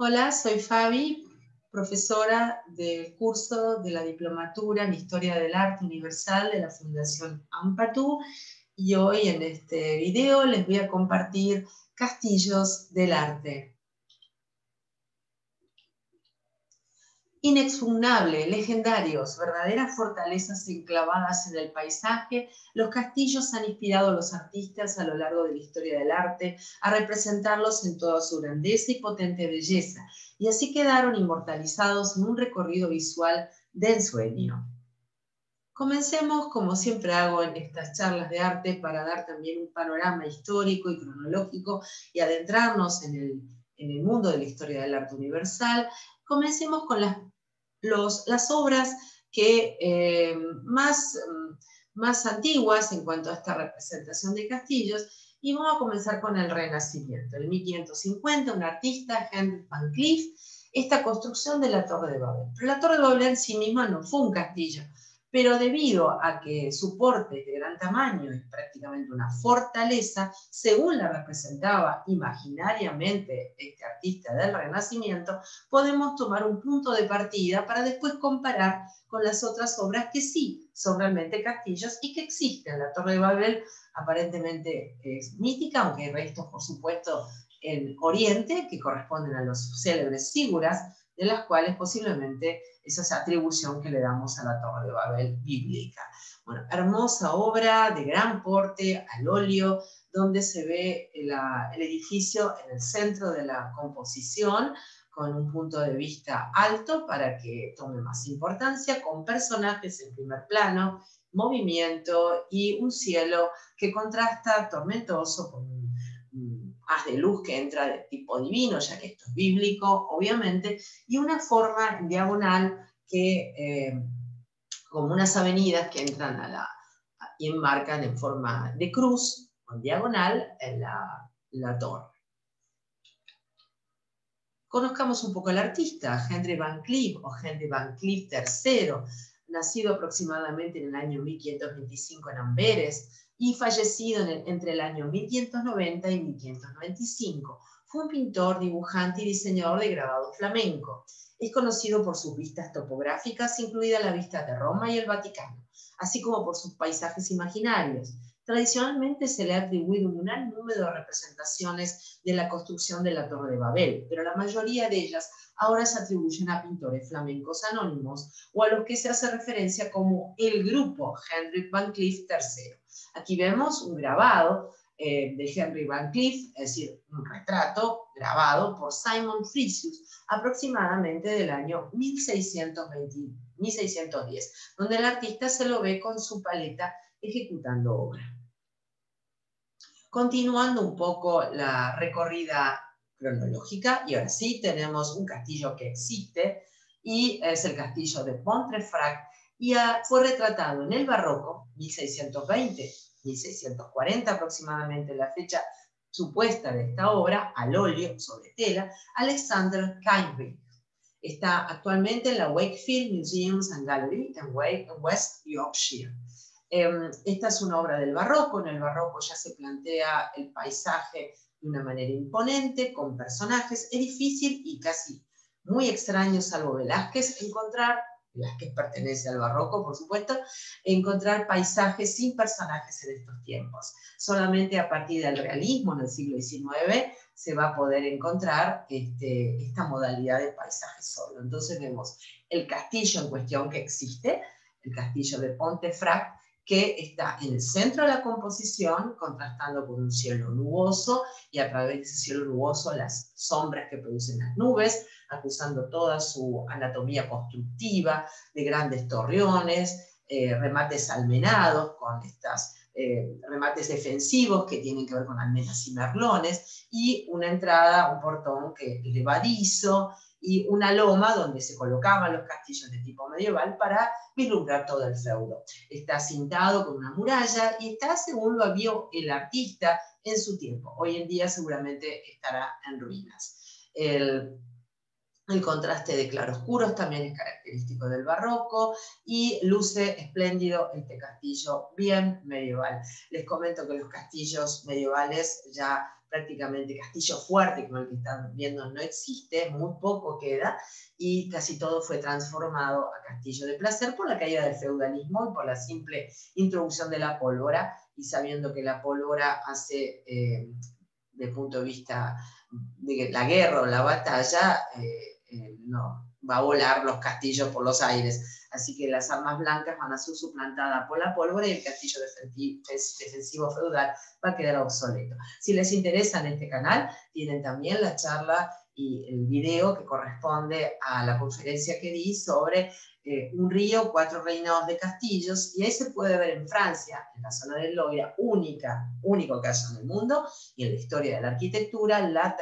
Hola, soy Fabi, profesora del curso de la Diplomatura en Historia del Arte Universal de la Fundación Ampatú, y hoy en este video les voy a compartir castillos del arte. Inexpugnable, legendarios, verdaderas fortalezas enclavadas en el paisaje, los castillos han inspirado a los artistas a lo largo de la historia del arte a representarlos en toda su grandeza y potente belleza, y así quedaron inmortalizados en un recorrido visual de ensueño. Comencemos, como siempre hago en estas charlas de arte, para dar también un panorama histórico y cronológico y adentrarnos en el mundo de la historia del arte universal. Comencemos con las obras que más antiguas en cuanto a esta representación de castillos, y vamos a comenzar con el Renacimiento. En 1550, un artista, Henry Van Cleef, esta construcción de la Torre de Babel. Pero la Torre de Babel en sí misma no fue un castillo, pero debido a que su porte es de gran tamaño y prácticamente una fortaleza, según la representaba imaginariamente este artista del Renacimiento, podemos tomar un punto de partida para después comparar con las otras obras que sí son realmente castillos y que existen. La Torre de Babel aparentemente es mítica, aunque hay restos, por supuesto, en Oriente que corresponden a los célebres síguras, de las cuales posiblemente esa es atribución que le damos a la Torre de Babel bíblica. Bueno, hermosa obra de gran porte, al óleo, donde se ve el edificio en el centro de la composición, con un punto de vista alto para que tome más importancia, con personajes en primer plano, movimiento y un cielo que contrasta tormentoso con un haz de luz que entra de tipo divino, ya que esto es bíblico, obviamente, y una forma en diagonal que, como unas avenidas que entran y enmarcan en forma de cruz, en diagonal, en la torre. Conozcamos un poco al artista, Henry Van Cleef o Henry Van Cleef III, nacido aproximadamente en el año 1525 en Amberes y fallecido entre el año 1590 y 1595. Fue un pintor, dibujante y diseñador de grabado flamenco. Es conocido por sus vistas topográficas, incluida la vista de Roma y el Vaticano, así como por sus paisajes imaginarios. Tradicionalmente se le ha atribuido un gran número de representaciones de la construcción de la Torre de Babel, pero la mayoría de ellas ahora se atribuyen a pintores flamencos anónimos o a los que se hace referencia como el grupo Henry Van Cleef III. Aquí vemos un grabado de Henry Van Cleef, es decir, un retrato grabado por Simon Frisius aproximadamente del año 1610, donde el artista se lo ve con su paleta ejecutando obra. Continuando un poco la recorrida cronológica, y ahora sí tenemos un castillo que existe, y es el castillo de Pontefract, y fue retratado en el barroco, 1620-1640 aproximadamente, la fecha supuesta de esta obra, al óleo sobre tela, Alexander Kainrich. Está actualmente en la Wakefield Museums and Gallery en West Yorkshire. Esta es una obra del barroco. En el barroco ya se plantea el paisaje de una manera imponente, con personajes. Es difícil y casi muy extraño, salvo Velázquez, Velázquez pertenece al barroco, por supuesto, encontrar paisajes sin personajes en estos tiempos. Solamente a partir del realismo en el siglo XIX se va a poder encontrar esta modalidad de paisaje solo. Entonces vemos el castillo en cuestión que existe, el castillo de Pontefract, que está en el centro de la composición, contrastando con un cielo nuboso, y a través de ese cielo nuboso las sombras que producen las nubes, acusando toda su anatomía constructiva de grandes torreones, remates almenados con estas remates defensivos que tienen que ver con almenas y merlones, y una entrada, un portón que es levadizo, y una loma donde se colocaban los castillos de tipo medieval para vislumbrar todo el feudo. Está cintado con una muralla y está según lo vio el artista en su tiempo. Hoy en día seguramente estará en ruinas. El contraste de claroscuros también es característico del barroco y luce espléndido este castillo bien medieval. Les comento que los castillos medievales ya prácticamente castillo fuerte, como el que están viendo, no existe, muy poco queda, y casi todo fue transformado a castillo de placer por la caída del feudalismo y por la simple introducción de la pólvora, y sabiendo que la pólvora hace, de punto de vista de la guerra o la batalla, no, va a volar los castillos por los aires. Así que las armas blancas van a ser suplantadas por la pólvora y el castillo defensivo feudal va a quedar obsoleto. Si les interesa en este canal, tienen también la charla y el video que corresponde a la conferencia que di sobre un río, 4 reinados de castillos, y ahí se puede ver en Francia, en la zona del Loira, único caso en el mundo, y en la historia de la arquitectura, la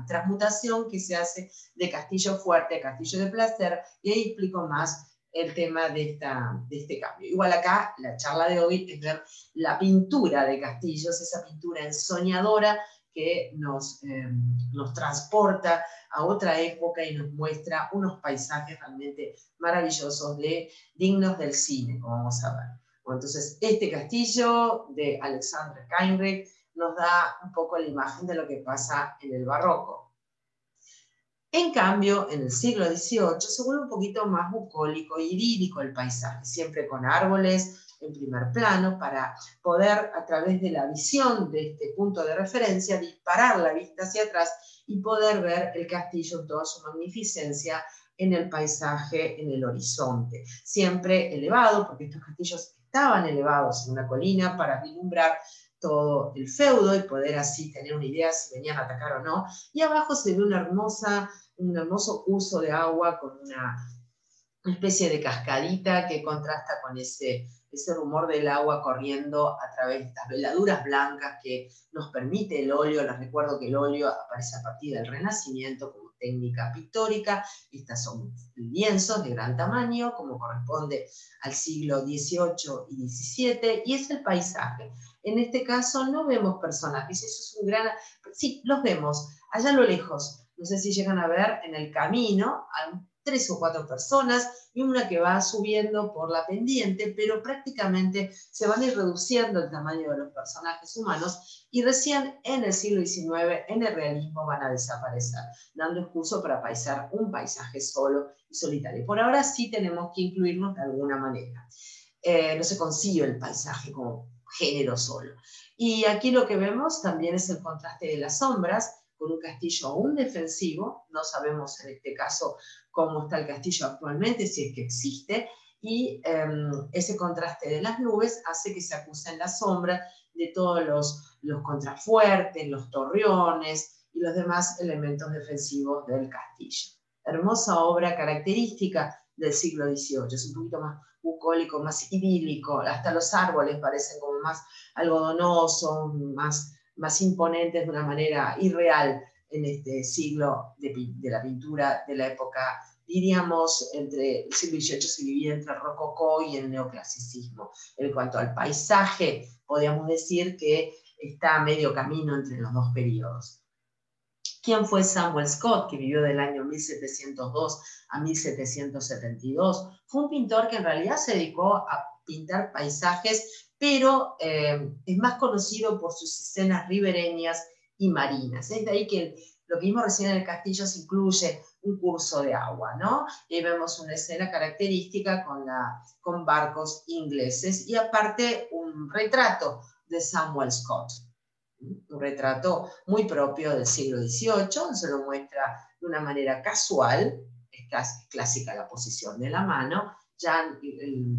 transmutación que se hace de castillo fuerte a castillo de placer, y ahí explico más el tema de este cambio. Igual acá, la charla de hoy es ver la pintura de castillos, esa pintura ensoñadora que nos transporta a otra época y nos muestra unos paisajes realmente maravillosos, dignos del cine, como vamos a ver. Bueno, entonces, este castillo de Alexandre Heinrich nos da un poco la imagen de lo que pasa en el barroco. En cambio, en el siglo XVIII se vuelve un poquito más bucólico y idílico el paisaje, siempre con árboles en primer plano, para poder, a través de la visión de este punto de referencia, disparar la vista hacia atrás y poder ver el castillo en toda su magnificencia en el paisaje, en el horizonte. Siempre elevado, porque estos castillos estaban elevados en una colina para vislumbrar todo el feudo y poder así tener una idea si venían a atacar o no. Y abajo se ve un hermoso curso de agua con una especie de cascadita que contrasta con ese rumor del agua corriendo a través de estas veladuras blancas que nos permite el óleo. Les recuerdo que el óleo aparece a partir del Renacimiento como técnica pictórica. Estas son lienzos de gran tamaño, como corresponde al siglo XVIII y XVII, y es el paisaje. En este caso no vemos personajes, eso es un gran... Sí, los vemos, allá a lo lejos. No sé si llegan a ver en el camino a 3 o 4 personas y una que va subiendo por la pendiente, pero prácticamente se van a ir reduciendo el tamaño de los personajes humanos y recién en el siglo XIX, en el realismo, van a desaparecer, dando excuso para paisar un paisaje solo y solitario. Por ahora sí tenemos que incluirnos de alguna manera. No se concibe el paisaje como género solo. Y aquí lo que vemos también es el contraste de las sombras, con un castillo aún defensivo. No sabemos en este caso cómo está el castillo actualmente, si es que existe, y ese contraste de las nubes hace que se acusen las sombras de todos los contrafuertes, los torreones y los demás elementos defensivos del castillo. Hermosa obra característica del siglo XVIII, es un poquito más bucólico, más idílico, hasta los árboles parecen como más algodonosos, más imponentes de una manera irreal en este siglo de la pintura de la época, diríamos, entre el siglo XVIII se divide entre el rococó y el neoclasicismo. En cuanto al paisaje, podríamos decir que está a medio camino entre los dos periodos. ¿Quién fue Samuel Scott, que vivió del año 1702 a 1772? Fue un pintor que en realidad se dedicó a pintar paisajes, pero es más conocido por sus escenas ribereñas y marinas. Es de ahí que lo que vimos recién en el castillo se incluye un curso de agua, ¿no? Y ahí vemos una escena característica con barcos ingleses y aparte un retrato de Samuel Scott. Un retrato muy propio del siglo XVIII, se lo muestra de una manera casual, es clásica la posición de la mano, ya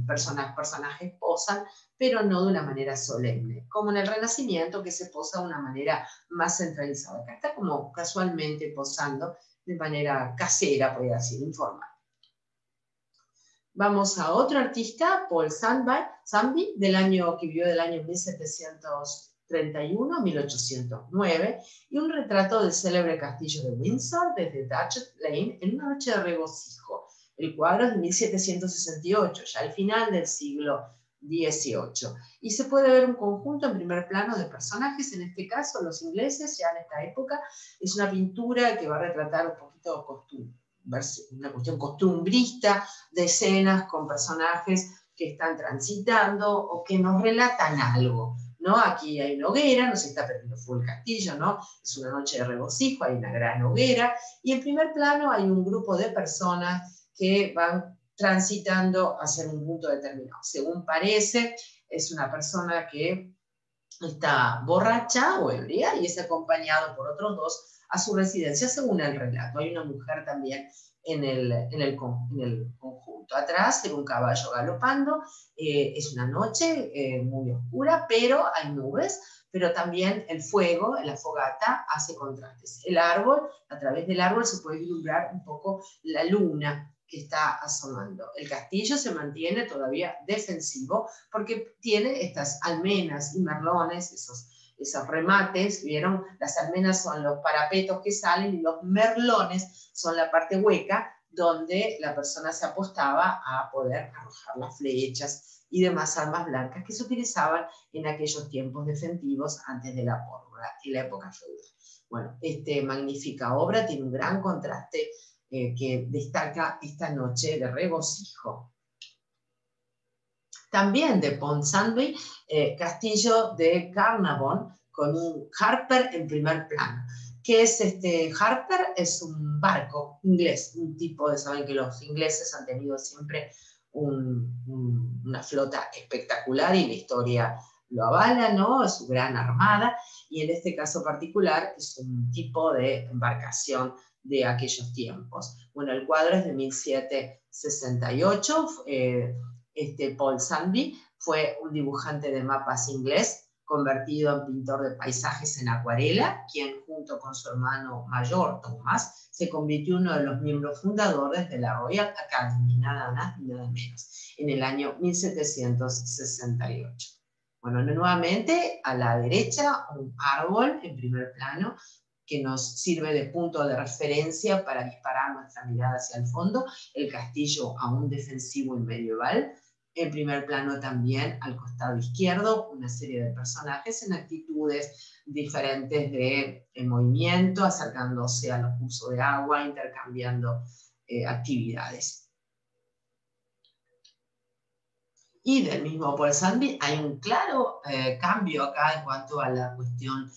personajes posan, pero no de una manera solemne, como en el Renacimiento, que se posa de una manera más centralizada. Acá está como casualmente posando de manera casera, podría decir, informal. Vamos a otro artista, Paul Samby, que vivió del año 1731 a 1809, y un retrato del célebre castillo de Windsor desde Datchet Lane en una noche de regocijo. El cuadro es de 1768, ya al final del siglo XVIII. Y se puede ver un conjunto en primer plano de personajes, en este caso los ingleses, ya en esta época. Es una pintura que va a retratar un poquito una cuestión costumbrista de escenas con personajes que están transitando o que nos relatan algo. ¿no? Aquí hay una hoguera, no se está perdiendo full el castillo, ¿no? Es una noche de regocijo, hay una gran hoguera, y en primer plano hay un grupo de personas que van transitando hacia un punto determinado. Según parece, es una persona que está borracha o ebria y es acompañado por otros dos a su residencia, según el relato. Hay una mujer también en el conjunto. Atrás, en un caballo galopando, es una noche muy oscura, pero hay nubes, pero también el fuego, la fogata, hace contrastes. El árbol, a través del árbol se puede vislumbrar un poco la luna que está asomando. El castillo se mantiene todavía defensivo porque tiene estas almenas y merlones, esos remates, ¿vieron? Las almenas son los parapetos que salen y los merlones son la parte hueca donde la persona se apostaba a poder arrojar las flechas y demás armas blancas que se utilizaban en aquellos tiempos defensivos antes de la pólvora y la época feudal. Bueno, esta magnífica obra tiene un gran contraste que destaca esta noche de regocijo. También de Ponsonby, castillo de Carnarvon, con un Harper en primer plano. ¿Qué es este Harper? Es un barco inglés, un tipo de, saben que los ingleses han tenido siempre una flota espectacular y la historia lo avala, ¿no? Es su gran armada, y en este caso particular es un tipo de embarcación de aquellos tiempos. Bueno, el cuadro es de 1768, Ponsonby fue un dibujante de mapas inglés, convertido en pintor de paisajes en acuarela, quien junto con su hermano mayor, Thomas, se convirtió en uno de los miembros fundadores de la Royal Academy, nada más ni nada menos, en el año 1768. Bueno, nuevamente a la derecha un árbol en primer plano que nos sirve de punto de referencia para disparar nuestra mirada hacia el fondo, el castillo aún defensivo y medieval. En primer plano también al costado izquierdo una serie de personajes en actitudes diferentes de movimiento, acercándose a los cursos de agua, intercambiando actividades. Y del mismo Ponsonby hay un claro cambio acá en cuanto a la cuestión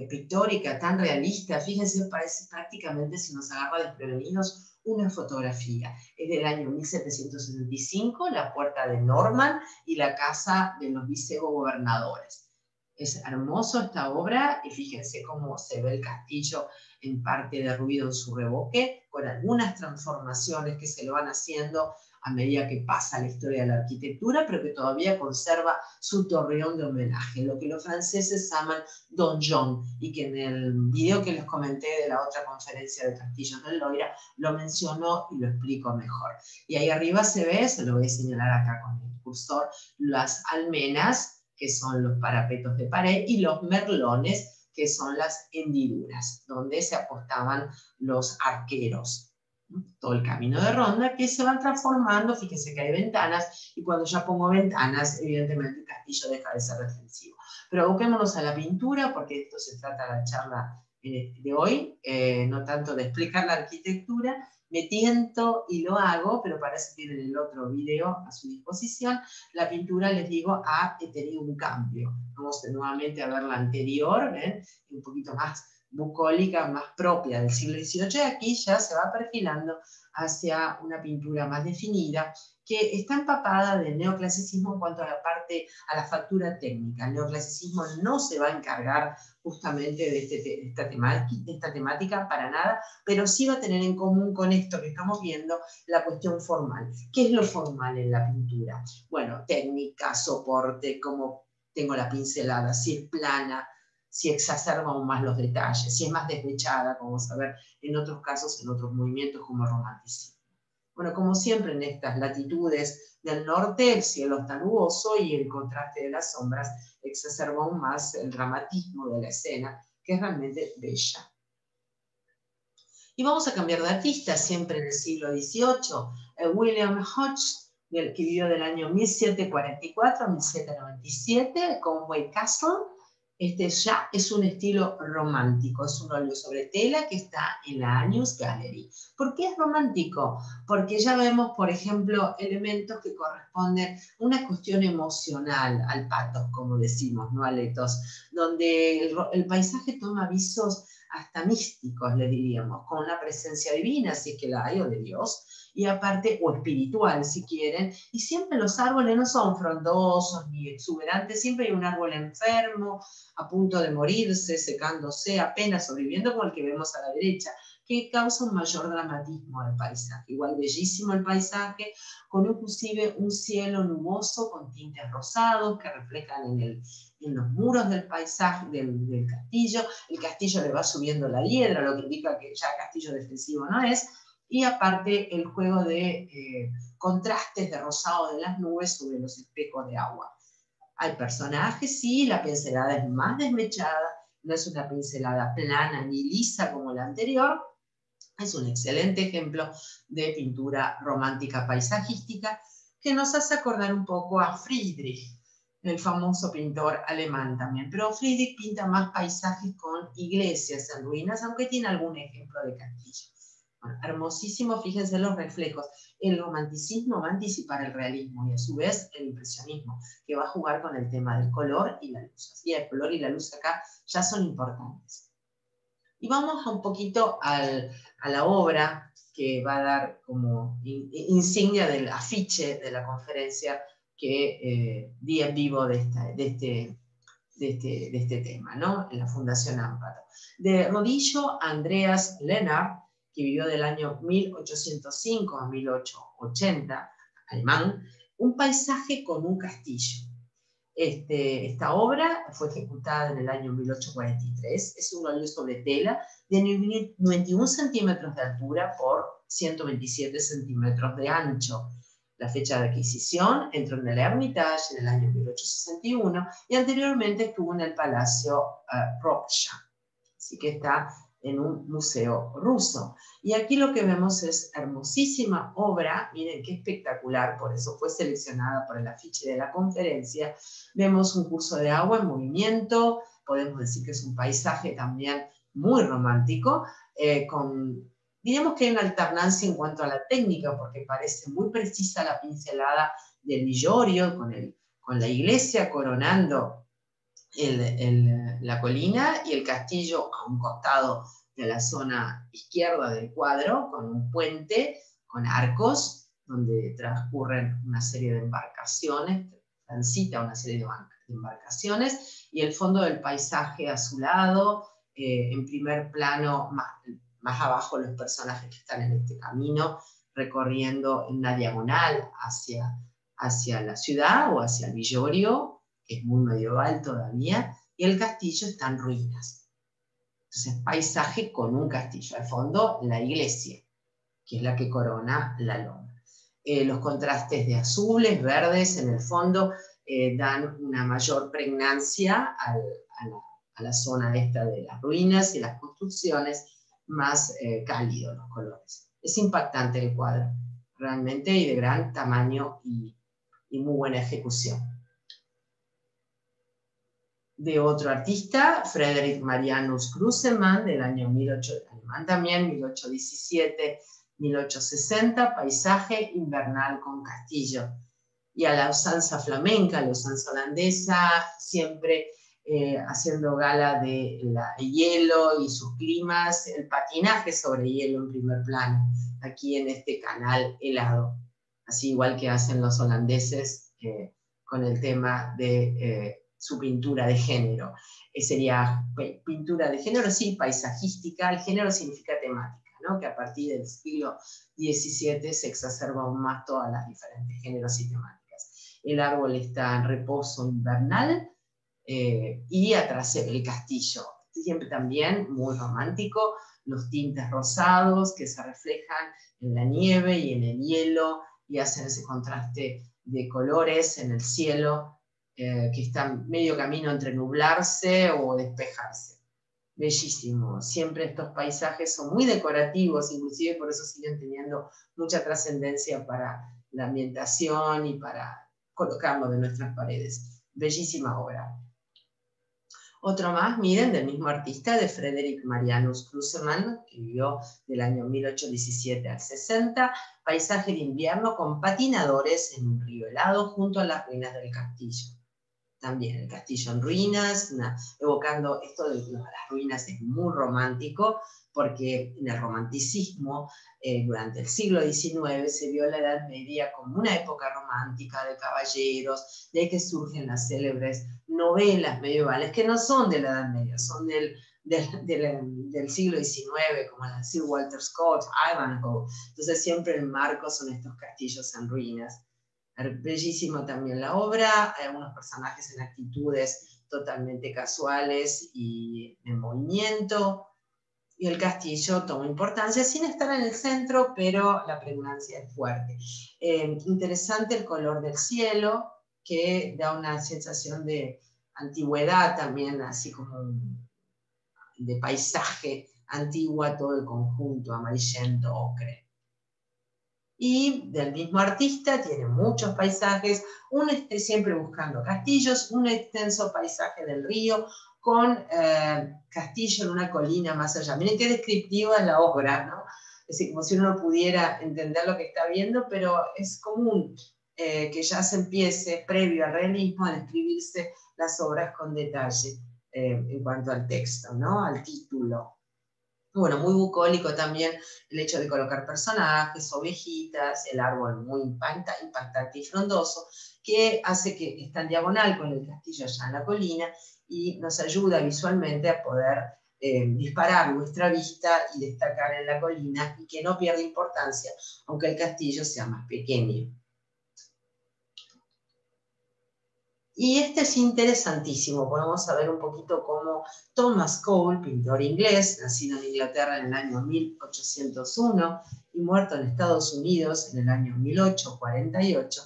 pictórica tan realista. Fíjense, parece prácticamente, si nos agarra desprevenidos, una fotografía. Es del año 1775, la puerta de Norman y la casa de los vicegobernadores. Es hermoso esta obra y fíjense cómo se ve el castillo en parte derruido en su revoque, con algunas transformaciones que se lo van haciendo a medida que pasa la historia de la arquitectura, pero que todavía conserva su torreón de homenaje, lo que los franceses llaman donjon, y que en el video que les comenté de la otra conferencia de Castillos del Loira lo menciono y lo explico mejor. Y ahí arriba se ve, se lo voy a señalar acá con el cursor, las almenas, que son los parapetos de pared, y los merlones, que son las hendiduras, donde se apostaban los arqueros. Todo el camino de ronda que se van transformando, fíjense que hay ventanas, y cuando ya pongo ventanas, evidentemente el castillo deja de ser defensivo. Pero aboquémonos a la pintura, porque de esto se trata la charla de hoy, no tanto de explicar la arquitectura. Me tiento y lo hago, pero para eso tienen el otro video a su disposición. La pintura, les digo, ha tenido un cambio. Vamos nuevamente a ver la anterior, ¿ven? Un poquito más bucólica, más propia del siglo XVIII, y aquí ya se va perfilando hacia una pintura más definida, que está empapada del neoclasicismo en cuanto a la parte, a la factura técnica. El neoclasicismo no se va a encargar justamente de esta temática para nada, pero sí va a tener en común con esto que estamos viendo la cuestión formal. ¿Qué es lo formal en la pintura? Bueno, técnica, soporte, cómo tengo la pincelada, si es plana, si exacerba aún más los detalles, si es más despechada, como vamos a ver en otros casos, en otros movimientos como el romanticismo. Bueno, como siempre en estas latitudes del norte, el cielo está nuboso y el contraste de las sombras exacerba aún más el dramatismo de la escena, que es realmente bella. Y vamos a cambiar de artista, siempre en el siglo XVIII, William Hodges, que vivió del año 1744 a 1797, Conway Castle. Este ya es un estilo romántico, es un óleo sobre tela que está en la Agnus Gallery. ¿Por qué es romántico? Porque ya vemos, por ejemplo, elementos que corresponden a una cuestión emocional, al pathos, como decimos, no al ethos, donde el paisaje toma visos hasta místicos, le diríamos, con una presencia divina, si es que la hay, o de Dios, y aparte, o espiritual, si quieren, y siempre los árboles no son frondosos ni exuberantes, siempre hay un árbol enfermo, a punto de morirse, secándose, apenas sobreviviendo, como el que vemos a la derecha, que causa un mayor dramatismo al paisaje. Igual bellísimo el paisaje, con inclusive un cielo nuboso con tintes rosados que reflejan en los muros del paisaje, del castillo. El castillo le va subiendo la hiedra, lo que indica que ya castillo defensivo no es, y aparte el juego de contrastes de rosado de las nubes sobre los espejos de agua. Hay personajes, sí, la pincelada es más desmechada, no es una pincelada plana ni lisa como la anterior, es un excelente ejemplo de pintura romántica paisajística que nos hace acordar un poco a Friedrich, el famoso pintor alemán también. Pero Friedrich pinta más paisajes con iglesias en ruinas, aunque tiene algún ejemplo de castillo. Bueno, hermosísimo, fíjense los reflejos. El romanticismo va a anticipar el realismo y a su vez el impresionismo, que va a jugar con el tema del color y la luz. Así el color y la luz acá ya son importantes. Y vamos un poquito a la obra que va a dar como insignia del afiche de la conferencia que di en vivo de este tema, ¿no? En la Fundación Amparo. De Rodillo Andreas Lennart, que vivió del año 1805 a 1880, alemán, un paisaje con un castillo. Esta obra fue ejecutada en el año 1843, es un óleo sobre tela de 91 centímetros de altura por 127 centímetros de ancho. La fecha de adquisición entró en el Hermitage en el año 1861 y anteriormente estuvo en el Palacio Ropcha, así que está en un museo ruso. Y aquí lo que vemos es hermosísima obra, miren qué espectacular, por eso fue seleccionada por el afiche de la conferencia. Vemos un curso de agua en movimiento, podemos decir que es un paisaje también muy romántico, diríamos que hay una alternancia en cuanto a la técnica, porque parece muy precisa la pincelada del Villorio, con la iglesia coronando la colina y el castillo a un costado de la zona izquierda del cuadro, con un puente, con arcos, donde transcurren una serie de embarcaciones, transita una serie de embarcaciones, y el fondo del paisaje azulado, en primer plano, más abajo los personajes que están en este camino, recorriendo en una diagonal hacia la ciudad o hacia el Villorio, que es muy medieval todavía, y el castillo está en ruinas. Entonces, paisaje con un castillo. Al fondo, la iglesia, que es la que corona la loma. Los contrastes de azules, verdes en el fondo dan una mayor pregnancia a la zona esta de las ruinas y las construcciones, más cálidos los colores. Es impactante el cuadro, realmente, y de gran tamaño y muy buena ejecución. De otro artista, Friedrich Marianus Krusemann, del año 1817-1860, paisaje invernal con castillo. Y a la usanza flamenca, la usanza holandesa, siempre haciendo gala del hielo y sus climas, el patinaje sobre hielo en primer plano, aquí en este canal helado, así igual que hacen los holandeses con el tema de su pintura de género. Sería pintura de género, sí, paisajística. El género significa temática, ¿no? Que a partir del siglo XVII se exacerba aún más todas las diferentes géneros y temáticas. El árbol está en reposo invernal y atrás se ve el castillo. Siempre también muy romántico, los tintes rosados que se reflejan en la nieve y en el hielo y hacen ese contraste de colores en el cielo, que está medio camino entre nublarse o despejarse. Bellísimo. Siempre estos paisajes son muy decorativos, inclusive por eso siguen teniendo mucha trascendencia para la ambientación y para colocarlo de nuestras paredes. Bellísima obra. Otro más, miren, del mismo artista, de Frederick Marianus Kruzermann, que vivió del año 1817 al 60, paisaje de invierno con patinadores en un río helado junto a las ruinas del castillo. También el castillo en ruinas, evocando esto de las ruinas es muy romántico, porque en el romanticismo, durante el siglo XIX, se vio la Edad Media como una época romántica de caballeros, de que surgen las célebres novelas medievales, que no son de la Edad Media, son del siglo XIX, como la de Sir Walter Scott, Ivanhoe. Entonces siempre el marco son estos castillos en ruinas. Bellísimo también la obra, hay algunos personajes en actitudes totalmente casuales y en movimiento, y el castillo toma importancia sin estar en el centro, pero la pregnancia es fuerte. Interesante el color del cielo, que da una sensación de antigüedad también, así como de paisaje antiguo a todo el conjunto, amarillento, ocre. Y del mismo artista tiene muchos paisajes, siempre buscando castillos, un extenso paisaje del río con castillo en una colina más allá. Miren qué descriptiva es la obra, ¿no? Es decir, como si uno no pudiera entender lo que está viendo, pero es común que ya se empiece, previo al realismo, a describirse las obras con detalle en cuanto al texto, ¿no? Al título. Bueno, muy bucólico también el hecho de colocar personajes, ovejitas, el árbol muy impactante y frondoso, que hace que está en diagonal con el castillo allá en la colina y nos ayuda visualmente a poder disparar nuestra vista y destacar en la colina y que no pierda importancia, aunque el castillo sea más pequeño. Y este es interesantísimo, podemos saber un poquito cómo Thomas Cole, pintor inglés, nacido en Inglaterra en el año 1801 y muerto en Estados Unidos en el año 1848,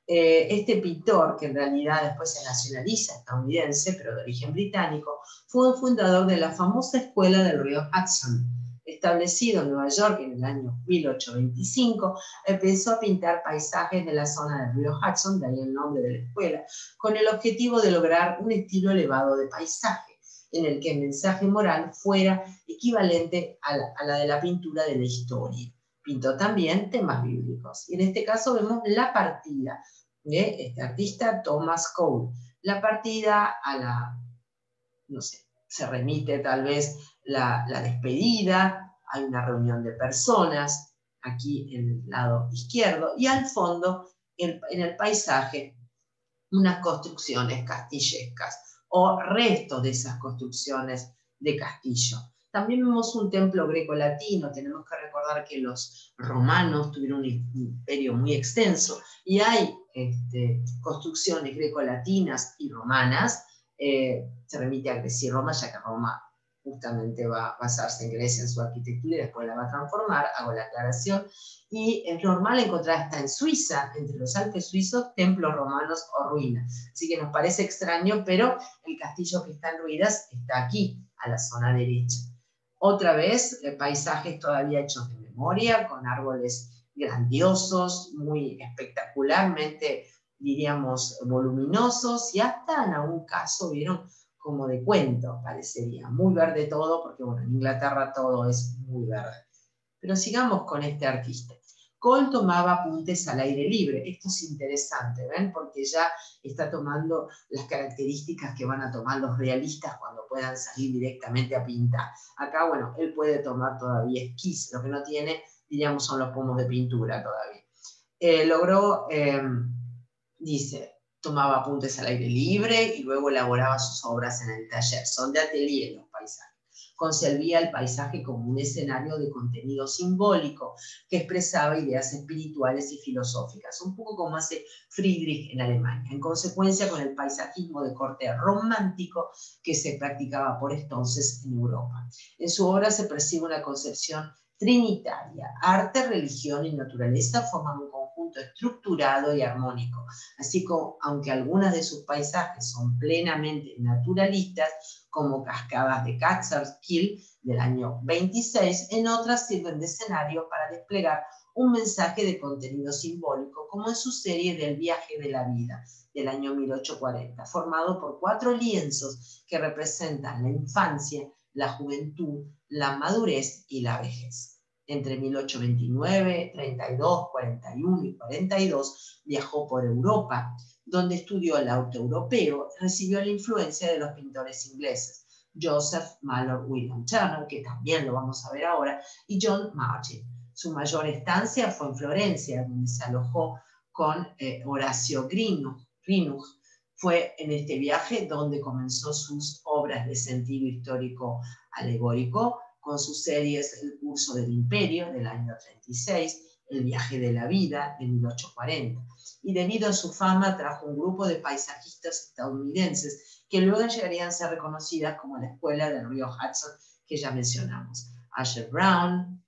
este pintor, que en realidad después se nacionaliza estadounidense, pero de origen británico, fue un fundador de la famosa escuela del río Hudson. Establecido en Nueva York en el año 1825, empezó a pintar paisajes de la zona del río Hudson, de ahí el nombre de la escuela, con el objetivo de lograr un estilo elevado de paisaje, en el que el mensaje moral fuera equivalente a la de la pintura de la historia. Pintó también temas bíblicos. Y en este caso vemos la partida de este artista Thomas Cole. La partida a la, no sé, se remite tal vez la despedida, hay una reunión de personas, aquí en el lado izquierdo, y al fondo, en el paisaje, unas construcciones castillescas o restos de esas construcciones de castillo. También vemos un templo greco-latino, tenemos que recordar que los romanos tuvieron un imperio muy extenso y hay construcciones greco-latinas y romanas, se remite a Grecia y Roma, ya que Roma justamente va a basarse en Grecia en su arquitectura y después la va a transformar, hago la aclaración, y es normal encontrar hasta en Suiza, entre los Alpes suizos, templos romanos o ruinas. Así que nos parece extraño, pero el castillo que está en ruinas está aquí, a la zona derecha. Otra vez, paisajes todavía hechos de memoria, con árboles grandiosos, muy espectacularmente, diríamos, voluminosos, y hasta en algún caso, vieron, como de cuento, parecería. Muy verde todo, porque bueno, en Inglaterra todo es muy verde. Pero sigamos con este artista. Cole tomaba apuntes al aire libre. Esto es interesante, ¿ven? Porque ya está tomando las características que van a tomar los realistas cuando puedan salir directamente a pintar. Acá, bueno, él puede tomar todavía esquís. Lo que no tiene, diríamos, son los pomos de pintura todavía. Dice, tomaba apuntes al aire libre y luego elaboraba sus obras en el taller. Son de atelier los paisajes. Concebía el paisaje como un escenario de contenido simbólico que expresaba ideas espirituales y filosóficas, un poco como hace Friedrich en Alemania, en consecuencia con el paisajismo de corte romántico que se practicaba por entonces en Europa. En su obra se percibe una concepción trinitaria. Arte, religión y naturaleza forman un conjunto estructurado y armónico. Así como, aunque algunas de sus paisajes son plenamente naturalistas, como Cascadas de Catskill del año 26, en otras sirven de escenario para desplegar un mensaje de contenido simbólico, como en su serie del viaje de la vida del año 1840, formado por 4 lienzos que representan la infancia, la juventud, la madurez y la vejez. Entre 1829, 32, 41 y 42 viajó por Europa, donde estudió el arte europeo, recibió la influencia de los pintores ingleses, Joseph Mallory William Turner, que también lo vamos a ver ahora, y John Martin. Su mayor estancia fue en Florencia, donde se alojó con Horacio Greenough. Fue en este viaje donde comenzó sus obras de sentido histórico alegórico, con sus series El curso del imperio del año 36, El viaje de la vida de 1840. Y debido a su fama trajo un grupo de paisajistas estadounidenses que luego llegarían a ser reconocidas como la escuela del río Hudson que ya mencionamos. Asher Brown,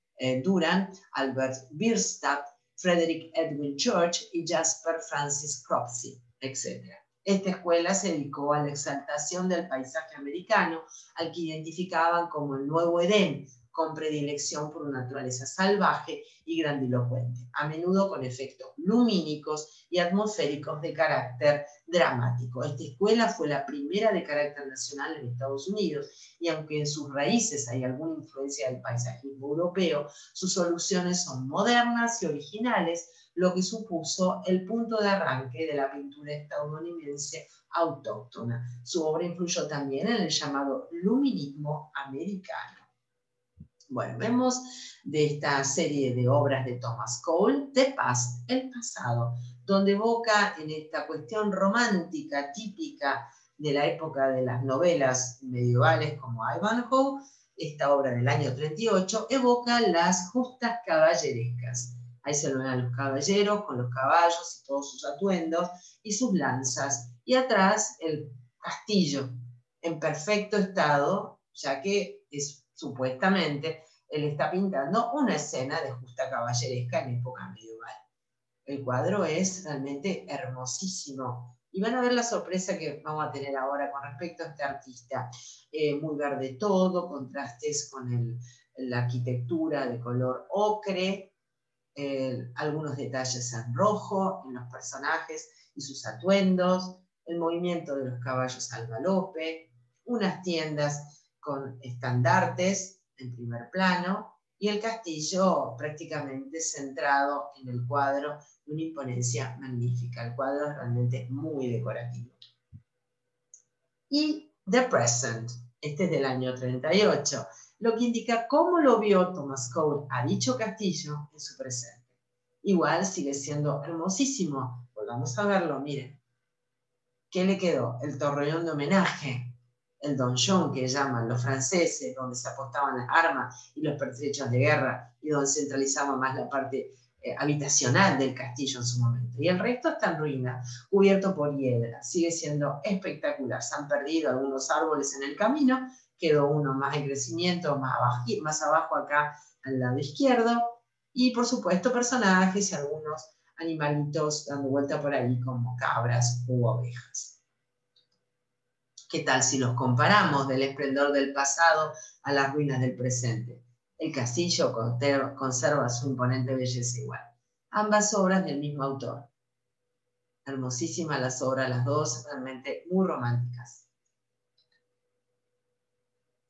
Duran, Albert Bierstadt, Frederick Edwin Church y Jasper Francis Cropsey, etc. Esta escuela se dedicó a la exaltación del paisaje americano, al que identificaban como el Nuevo Edén, con predilección por una naturaleza salvaje y grandilocuente, a menudo con efectos lumínicos y atmosféricos de carácter dramático. Esta escuela fue la primera de carácter nacional en Estados Unidos, y aunque en sus raíces hay alguna influencia del paisajismo europeo, sus soluciones son modernas y originales, lo que supuso el punto de arranque de la pintura estadounidense autóctona. Su obra influyó también en el llamado luminismo americano. Bueno, vemos de esta serie de obras de Thomas Cole, The Past, el pasado, donde evoca en esta cuestión romántica típica de la época de las novelas medievales como Ivanhoe, esta obra del año 38, evoca las justas caballerescas. Ahí se lo ven a los caballeros con los caballos y todos sus atuendos y sus lanzas. Y atrás el castillo en perfecto estado, ya que es supuestamente él está pintando una escena de justa caballeresca en época medieval. El cuadro es realmente hermosísimo. Y van a ver la sorpresa que vamos a tener ahora con respecto a este artista. Muy verde todo, contrastes con la arquitectura de color ocre, algunos detalles en rojo en los personajes y sus atuendos, el movimiento de los caballos al galope, unas tiendas con estandartes en primer plano y el castillo prácticamente centrado en el cuadro de una imponencia magnífica. El cuadro es realmente muy decorativo. Y The Present, este es del año 38, lo que indica cómo lo vio Thomas Cole a dicho castillo en su presente. Igual sigue siendo hermosísimo. Volvamos a verlo, miren. ¿Qué le quedó? El torreón de homenaje, el donjon que llaman los franceses, donde se apostaban las armas y los pertrechos de guerra, y donde centralizaba más la parte habitacional del castillo en su momento. Y el resto está en ruina, cubierto por hiedra. Sigue siendo espectacular. Se han perdido algunos árboles en el camino, quedó uno más en crecimiento, más abajo acá al lado izquierdo, y por supuesto personajes y algunos animalitos dando vuelta por ahí como cabras u ovejas. ¿Qué tal si los comparamos del esplendor del pasado a las ruinas del presente? El castillo conserva su imponente belleza igual. Ambas obras del mismo autor. Hermosísimas las obras, las dos, realmente muy románticas.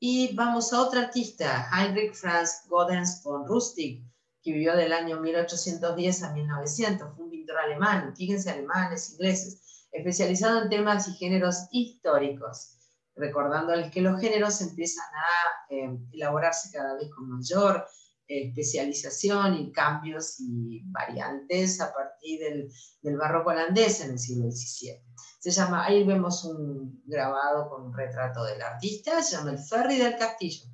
Y vamos a otra artista, Heinrich Franz Gaudens von Rustig, que vivió del año 1810 a 1900. Fue un pintor alemán, fíjense, alemanes, ingleses, especializado en temas y géneros históricos, recordándoles que los géneros empiezan a elaborarse cada vez con mayor especialización y cambios y variantes a partir del barroco holandés en el siglo XVII. Se llama, ahí vemos un grabado con un retrato del artista, se llama El Ferry del Castillo,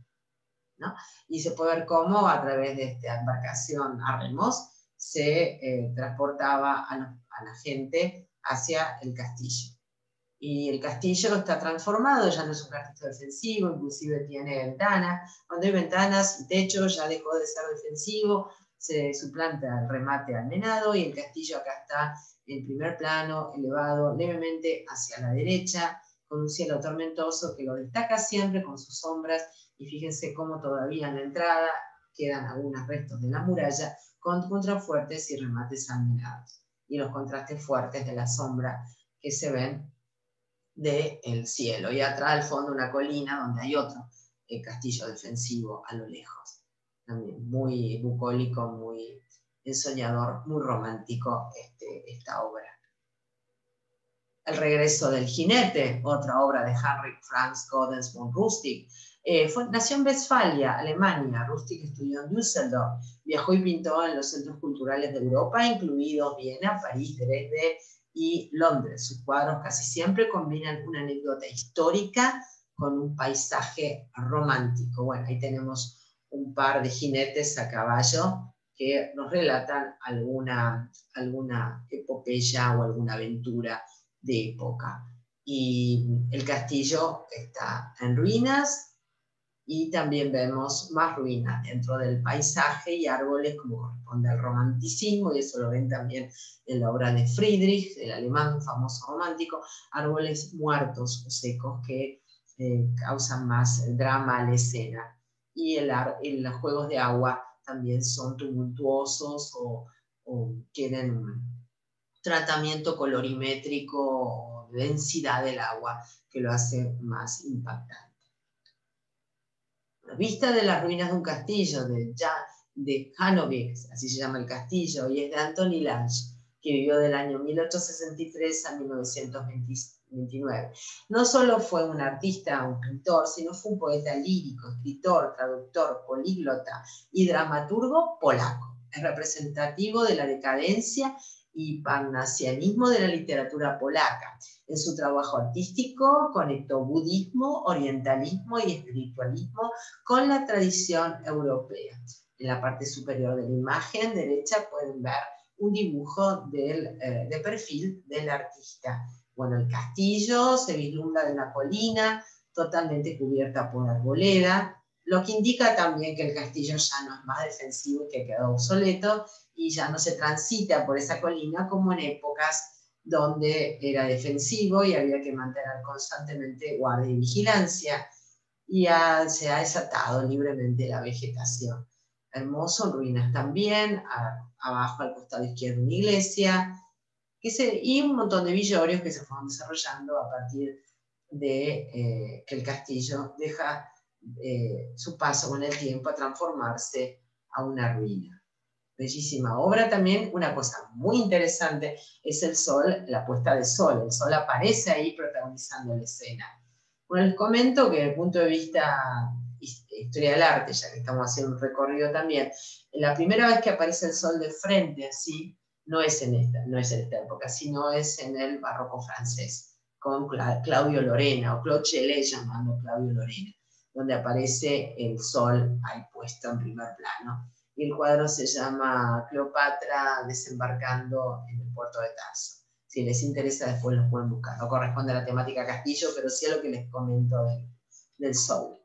¿no? Y se puede ver cómo a través de esta embarcación a remos se transportaba a la gente hacia el castillo. Y el castillo está transformado, ya no es un castillo defensivo, inclusive tiene ventanas. Cuando hay ventanas y techo ya dejó de ser defensivo, se suplanta el remate almenado y el castillo acá está en primer plano, elevado levemente hacia la derecha, con un cielo tormentoso que lo destaca siempre con sus sombras, y fíjense cómo todavía en la entrada quedan algunos restos de la muralla con contrafuertes y remates almenados, y los contrastes fuertes de la sombra que se ven del cielo, y atrás al fondo una colina donde hay otro castillo defensivo a lo lejos. También muy bucólico, muy ensoñador, muy romántico esta obra. El regreso del jinete, otra obra de Henrik Franz Godes von Rustig. Nació en Westfalia, Alemania. Rustig estudió en Düsseldorf, viajó y pintó en los centros culturales de Europa, incluidos Viena, París, Dresde y Londres. Sus cuadros casi siempre combinan una anécdota histórica con un paisaje romántico. Bueno, ahí tenemos un par de jinetes a caballo que nos relatan alguna epopeya o alguna aventura de época. Y el castillo está en ruinas, y también vemos más ruinas dentro del paisaje y árboles como corresponde al romanticismo, y eso lo ven también en la obra de Friedrich, el alemán famoso romántico, árboles muertos o secos que causan más drama a la escena. Y los juegos de agua también son tumultuosos o tienen un tratamiento colorimétrico, densidad del agua, que lo hace más impactante. La vista de las ruinas de un castillo de Hanovík, así se llama el castillo, y es de Anthony Lange, que vivió del año 1863 a 1929. No solo fue un artista, un pintor, sino fue un poeta lírico, escritor, traductor, políglota y dramaturgo polaco. Es representativo de la decadencia y parnasianismo de la literatura polaca. En su trabajo artístico conectó budismo, orientalismo y espiritualismo con la tradición europea. En la parte superior de la imagen derecha pueden ver un dibujo de perfil del artista. Bueno, el castillo se vislumbra de una colina totalmente cubierta por arboleda, lo que indica también que el castillo ya no es más defensivo y que quedó obsoleto, y ya no se transita por esa colina como en épocas donde era defensivo y había que mantener constantemente guardia y vigilancia, y se ha desatado libremente la vegetación. Hermoso, ruinas también, abajo al costado izquierdo una iglesia, y un montón de villorios que se fueron desarrollando a partir de que el castillo deja su paso con el tiempo a transformarse a una ruina. Bellísima obra también. Una cosa muy interesante es el sol, la puesta de sol. El sol aparece ahí protagonizando la escena. Bueno, les comento que desde el punto de vista historia del arte, ya que estamos haciendo un recorrido también, la primera vez que aparece el sol de frente así, no es en esta época, sino es en el barroco francés, con Claudio Lorena, o Claude Chelet llamando Claudio Lorena, donde aparece el sol ahí puesto en primer plano. Y el cuadro se llama Cleopatra desembarcando en el puerto de Tarso. Si les interesa, después lo pueden buscar. No corresponde a la temática castillo, pero sí a lo que les comento del sol.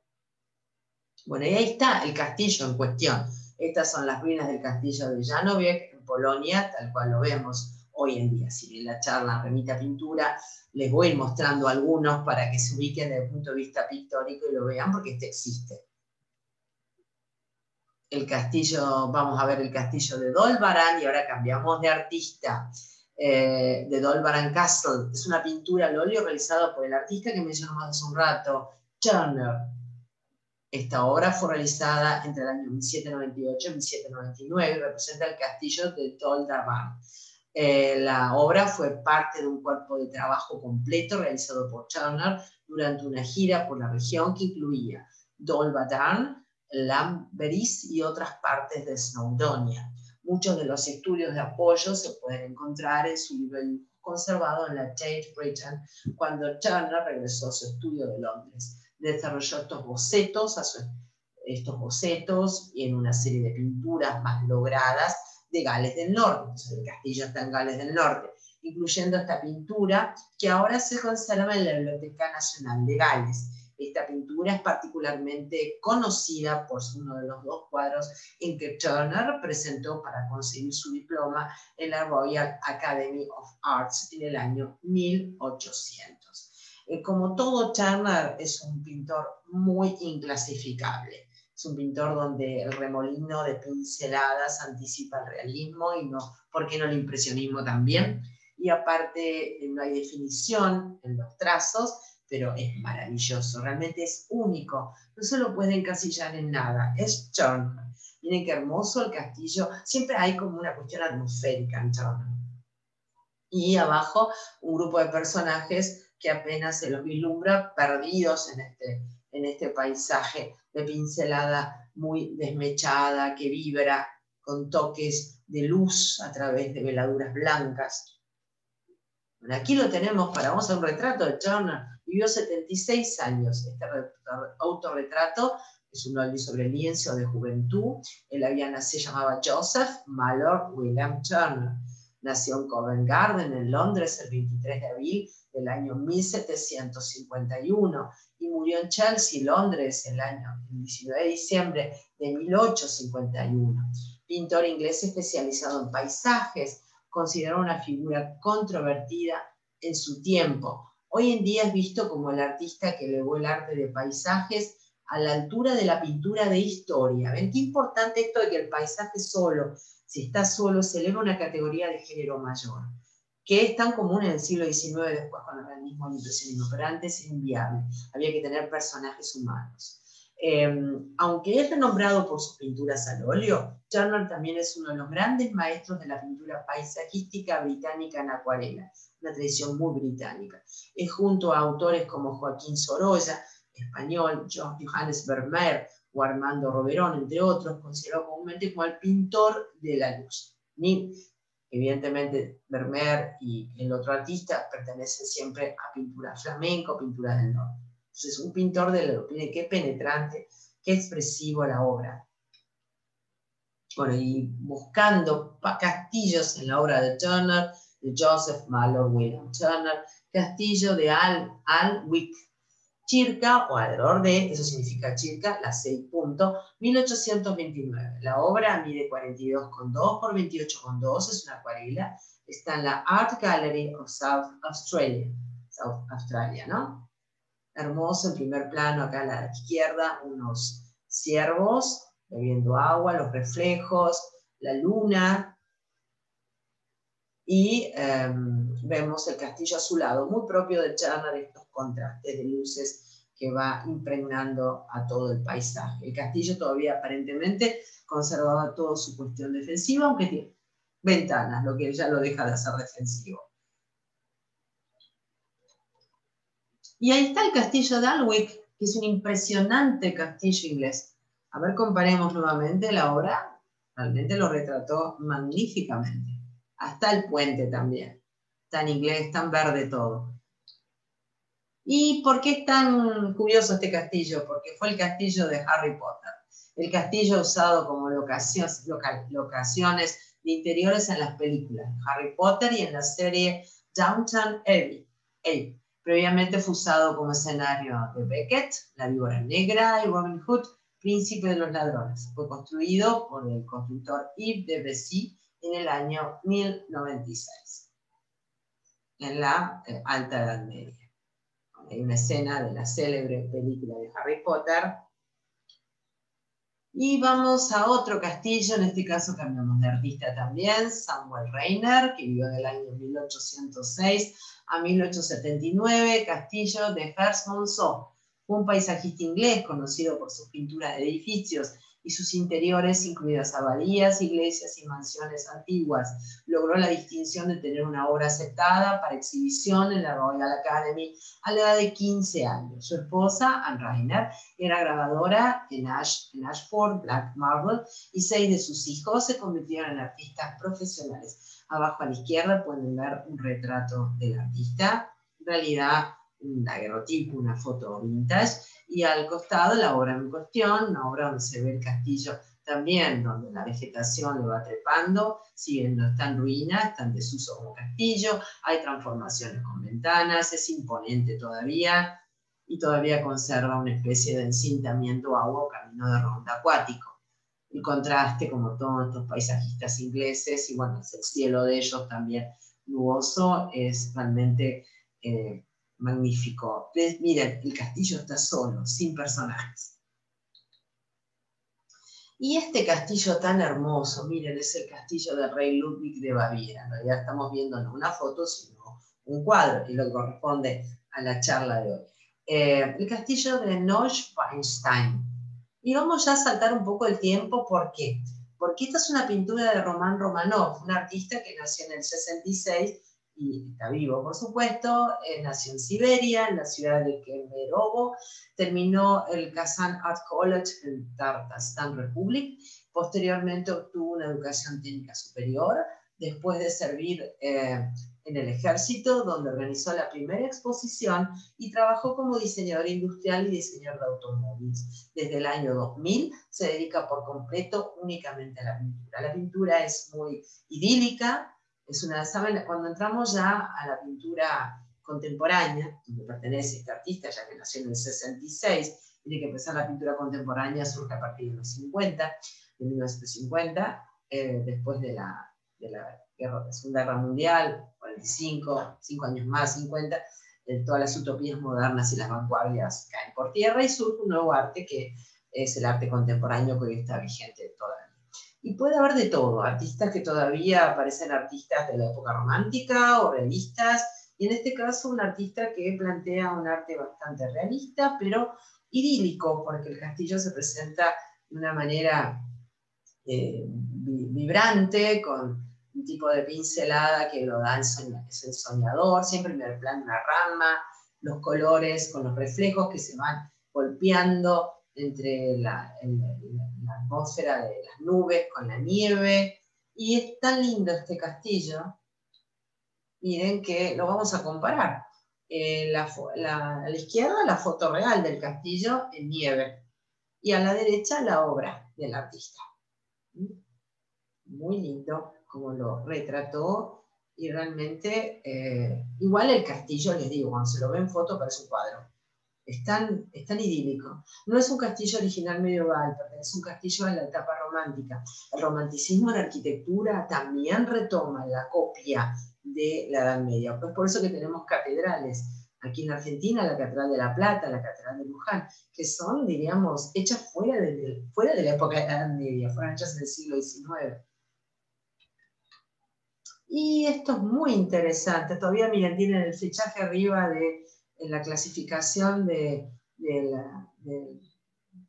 Bueno, y ahí está el castillo en cuestión. Estas son las ruinas del castillo de Janowiec, en Polonia, tal cual lo vemos hoy en día. Si bien la charla remite a pintura, les voy a ir mostrando algunos para que se ubiquen desde el punto de vista pictórico y lo vean, porque este existe. El castillo, vamos a ver el castillo de Dolbaran, y ahora cambiamos de artista. De Dolbaran Castle. Es una pintura al óleo realizada por el artista que mencionamos hace un rato, Turner. Esta obra fue realizada entre el año 1798 y 1799 y representa el castillo de Dolbaran. La obra fue parte de un cuerpo de trabajo completo realizado por Turner durante una gira por la región que incluía Dolbaran, Lambeth y otras partes de Snowdonia. Muchos de los estudios de apoyo se pueden encontrar en su libro conservado en la Tate Britain cuando Turner regresó a su estudio de Londres. Desarrolló estos bocetos y en una serie de pinturas más logradas de Gales del Norte. Entonces, el castillo está en Gales del Norte, incluyendo esta pintura que ahora se conserva en la Biblioteca Nacional de Gales. Esta pintura es particularmente conocida por uno de los dos cuadros en que Turner presentó para conseguir su diploma en la Royal Academy of Arts en el año 1800. Como todo, Turner es un pintor muy inclasificable. Es un pintor donde el remolino de pinceladas anticipa el realismo y no, ¿por qué no el impresionismo también? Y aparte no hay definición en los trazos, pero es maravilloso, realmente es único, no se lo puede encasillar en nada, es Turner. Miren qué hermoso el castillo, siempre hay como una cuestión atmosférica en Turner. Y abajo un grupo de personajes que apenas se los vislumbra perdidos en este paisaje de pincelada muy desmechada, que vibra con toques de luz a través de veladuras blancas. Bueno, aquí lo tenemos vamos a un retrato de Turner. Vivió 76 años. Este autorretrato es un óleo sobre lienzo de juventud. Se llamaba Joseph Mallord William Turner. Nació en Covent Garden, en Londres, el 23 de abril del año 1751 y murió en Chelsea, Londres, el 19 de diciembre de 1851. Pintor inglés especializado en paisajes, considerado una figura controvertida en su tiempo. Hoy en día es visto como el artista que elevó el arte de paisajes a la altura de la pintura de historia. ¿Ven qué importante esto de que el paisaje solo, si está solo, se eleva una categoría de género mayor, que es tan común en el siglo XIX después con el realismo y el impresionismo, pero antes era inviable, había que tener personajes humanos. Aunque es renombrado por sus pinturas al óleo, Turner también es uno de los grandes maestros de la pintura paisajística británica en acuarela, una tradición muy británica. Es junto a autores como Joaquín Sorolla, español, Johannes Vermeer o Armando Roverón, entre otros, considerado comúnmente como el pintor de la luz. Evidentemente, Vermeer y el otro artista pertenecen siempre a pintura flamenco, pintura del norte. Entonces, un pintor de la luz, qué penetrante, qué expresivo la obra. Bueno, y buscando castillos en la obra de Turner, de Joseph Mallord William Turner, castillo de Alnwick, Chirca, o alrededor de, eso significa Chirca, la 6 puntos, 1829. La obra mide 42,2 por 28,2, es una acuarela, está en la Art Gallery of South Australia, ¿no? Hermoso, en primer plano, acá a la izquierda, unos ciervos bebiendo agua, los reflejos, la luna, y vemos el castillo azulado, muy propio de Turner, de estos contrastes de luces que va impregnando a todo el paisaje. El castillo todavía aparentemente conservaba toda su cuestión defensiva, aunque tiene ventanas, lo que ya lo deja de hacer defensivo. Y ahí está el castillo de Alnwick, que es un impresionante castillo inglés. A ver, comparemos nuevamente la obra. Realmente lo retrató magníficamente. Hasta el puente también. Tan inglés, tan verde todo. ¿Y por qué es tan curioso este castillo? Porque fue el castillo de Harry Potter. El castillo usado como locaciones de interiores en las películas Harry Potter y en la serie Downton Abbey. Previamente fue usado como escenario de Beckett, La víbora negra, y Robin Hood, Príncipe de los ladrones. Fue construido por el constructor Yves de Bessy en el año 1096, en la Alta Edad Media. Hay una escena de la célebre película de Harry Potter. Y vamos a otro castillo, en este caso cambiamos de artista también, Samuel Rainer, que vivió del año 1806 a 1879, castillo de Hers-Monceau, un paisajista inglés conocido por sus pinturas de edificios y sus interiores, incluidas abadías, iglesias y mansiones antiguas. Logró la distinción de tener una obra aceptada para exhibición en la Royal Academy a la edad de 15 años. Su esposa, Anne Rainer, era grabadora en Ashford, Black Marble, y 6 de sus hijos se convirtieron en artistas profesionales. Abajo a la izquierda pueden ver un retrato del artista, en realidad un daguerrotipo, una foto vintage, y al costado la obra en cuestión, una obra donde se ve el castillo también, donde la vegetación lo va trepando, si bien no está en ruina, está en desuso como castillo, hay transformaciones con ventanas, es imponente todavía, y todavía conserva una especie de encintamiento agua o camino de ronda acuático. El contraste, como todos estos paisajistas ingleses, y bueno, el cielo de ellos también nuboso, es realmente magnífico. Miren, el castillo está solo, sin personajes. Y este castillo tan hermoso, miren, es el castillo del rey Ludwig de Baviera. En realidad estamos viendo no una foto, sino un cuadro, que es lo que corresponde a la charla de hoy. El castillo de Neuschwanstein. Y vamos ya a saltar un poco el tiempo, ¿por qué? Porque esta es una pintura de Roman Romanov, un artista que nació en el 66 y está vivo, por supuesto, nació en Siberia, en la ciudad de Kemerovo, terminó el Kazan Art College en Tatarstan Republic, posteriormente obtuvo una educación técnica superior, después de servir en el ejército, donde organizó la primera exposición y trabajó como diseñador industrial y diseñador de automóviles. Desde el año 2000 se dedica por completo únicamente a la pintura. La pintura es muy idílica, ¿saben? Cuando entramos ya a la pintura contemporánea, donde pertenece este artista, ya que nació en el 66, tiene que empezar la pintura contemporánea, surge a partir de los 50, de 1950, después de la Segunda Guerra Mundial, 45, 5 años más, 50, todas las utopías modernas y las vanguardias caen por tierra y surge un nuevo arte que es el arte contemporáneo que hoy está vigente todavía. Y puede haber de todo, artistas que todavía parecen artistas de la época romántica o realistas, y en este caso un artista que plantea un arte bastante realista, pero idílico, porque el castillo se presenta de una manera vibrante, con un tipo de pincelada que lo da es el soñador, siempre en primer plano una rama, los colores con los reflejos que se van golpeando entre la atmósfera de las nubes con la nieve, y es tan lindo este castillo, miren que lo vamos a comparar. A la izquierda la foto real del castillo en nieve, y a la derecha la obra del artista. Muy lindo como lo retrató, y realmente igual el castillo, les digo, cuando se lo ve en foto parece un cuadro. Es tan idílico. No es un castillo original medieval, es un castillo en la etapa romántica. El romanticismo en la arquitectura también retoma la copia de la Edad Media. Pues por eso que tenemos catedrales. Aquí en Argentina, la Catedral de La Plata, la Catedral de Luján, que son, diríamos, hechas fuera de la época de la Edad Media, fueron hechas en el siglo XIX. Y esto es muy interesante. Todavía, miren, tienen el fechaje arriba de la clasificación de la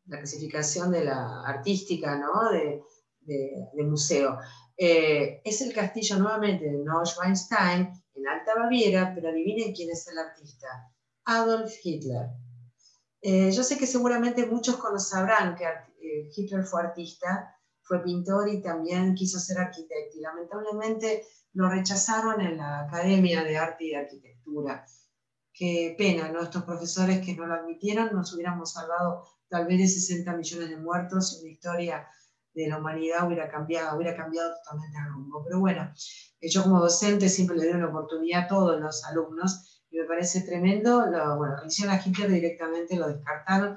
clasificación de la artística, ¿no? de museo. Es el castillo nuevamente de Neuschwanstein, en Alta Baviera, pero adivinen quién es el artista. Adolf Hitler. Yo sé que seguramente muchos sabrán que Hitler fue artista, fue pintor y también quiso ser arquitecto. Y lamentablemente lo rechazaron en la Academia de Arte y de Arquitectura. Qué pena, ¿no? Estos profesores que no lo admitieron, nos hubiéramos salvado tal vez de 60 millones de muertos y una historia de la humanidad hubiera cambiado totalmente el rumbo. Pero bueno, yo como docente siempre le doy una oportunidad a todos los alumnos y me parece tremendo. Bueno, hicieron a Hitler directamente, lo descartaron.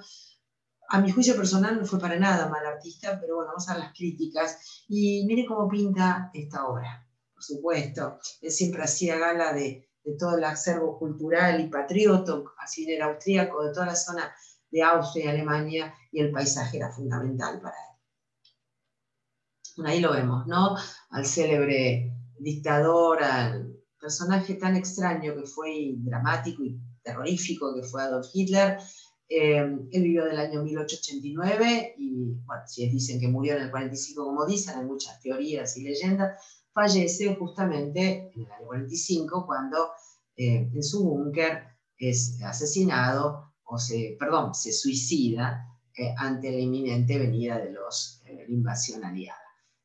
A mi juicio personal no fue para nada mal artista, pero bueno, vamos a ver las críticas. Y mire cómo pinta esta obra. Por supuesto, él siempre hacía gala de todo el acervo cultural y patriótico, así era austríaco, de toda la zona de Austria y Alemania, y el paisaje era fundamental para él. Ahí lo vemos, ¿no? Al célebre dictador, al personaje tan extraño que fue, y dramático y terrorífico que fue Adolf Hitler. Él vivió del año 1889 y, bueno, si dicen que murió en el 45, como dicen, hay muchas teorías y leyendas, fallece justamente en el año 45 cuando en su búnker es asesinado, se suicida ante la inminente venida de la invasión aliada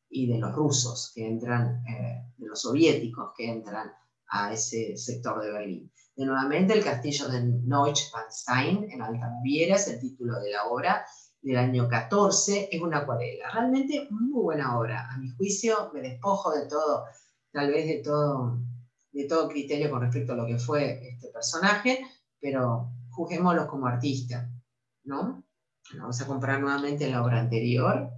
y de los rusos que entran, de los soviéticos que entran a ese sector de Berlín. De nuevamente, el castillo de Neuschwanstein, en Alta Baviera, es el título de la obra del año 14, es una acuarela. Realmente muy buena obra. A mi juicio, me despojo de todo, tal vez de todo criterio con respecto a lo que fue este personaje, pero juzguémoslo como artista, ¿no? Vamos a comparar nuevamente la obra anterior.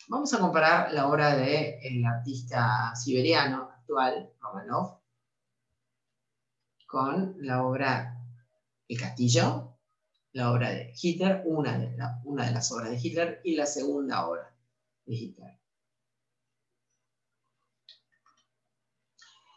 Vamos a comparar la obra del artista siberiano actual, Romanov, con la obra El Castillo, la obra de Hitler, una de las obras de Hitler y la segunda obra de Hitler.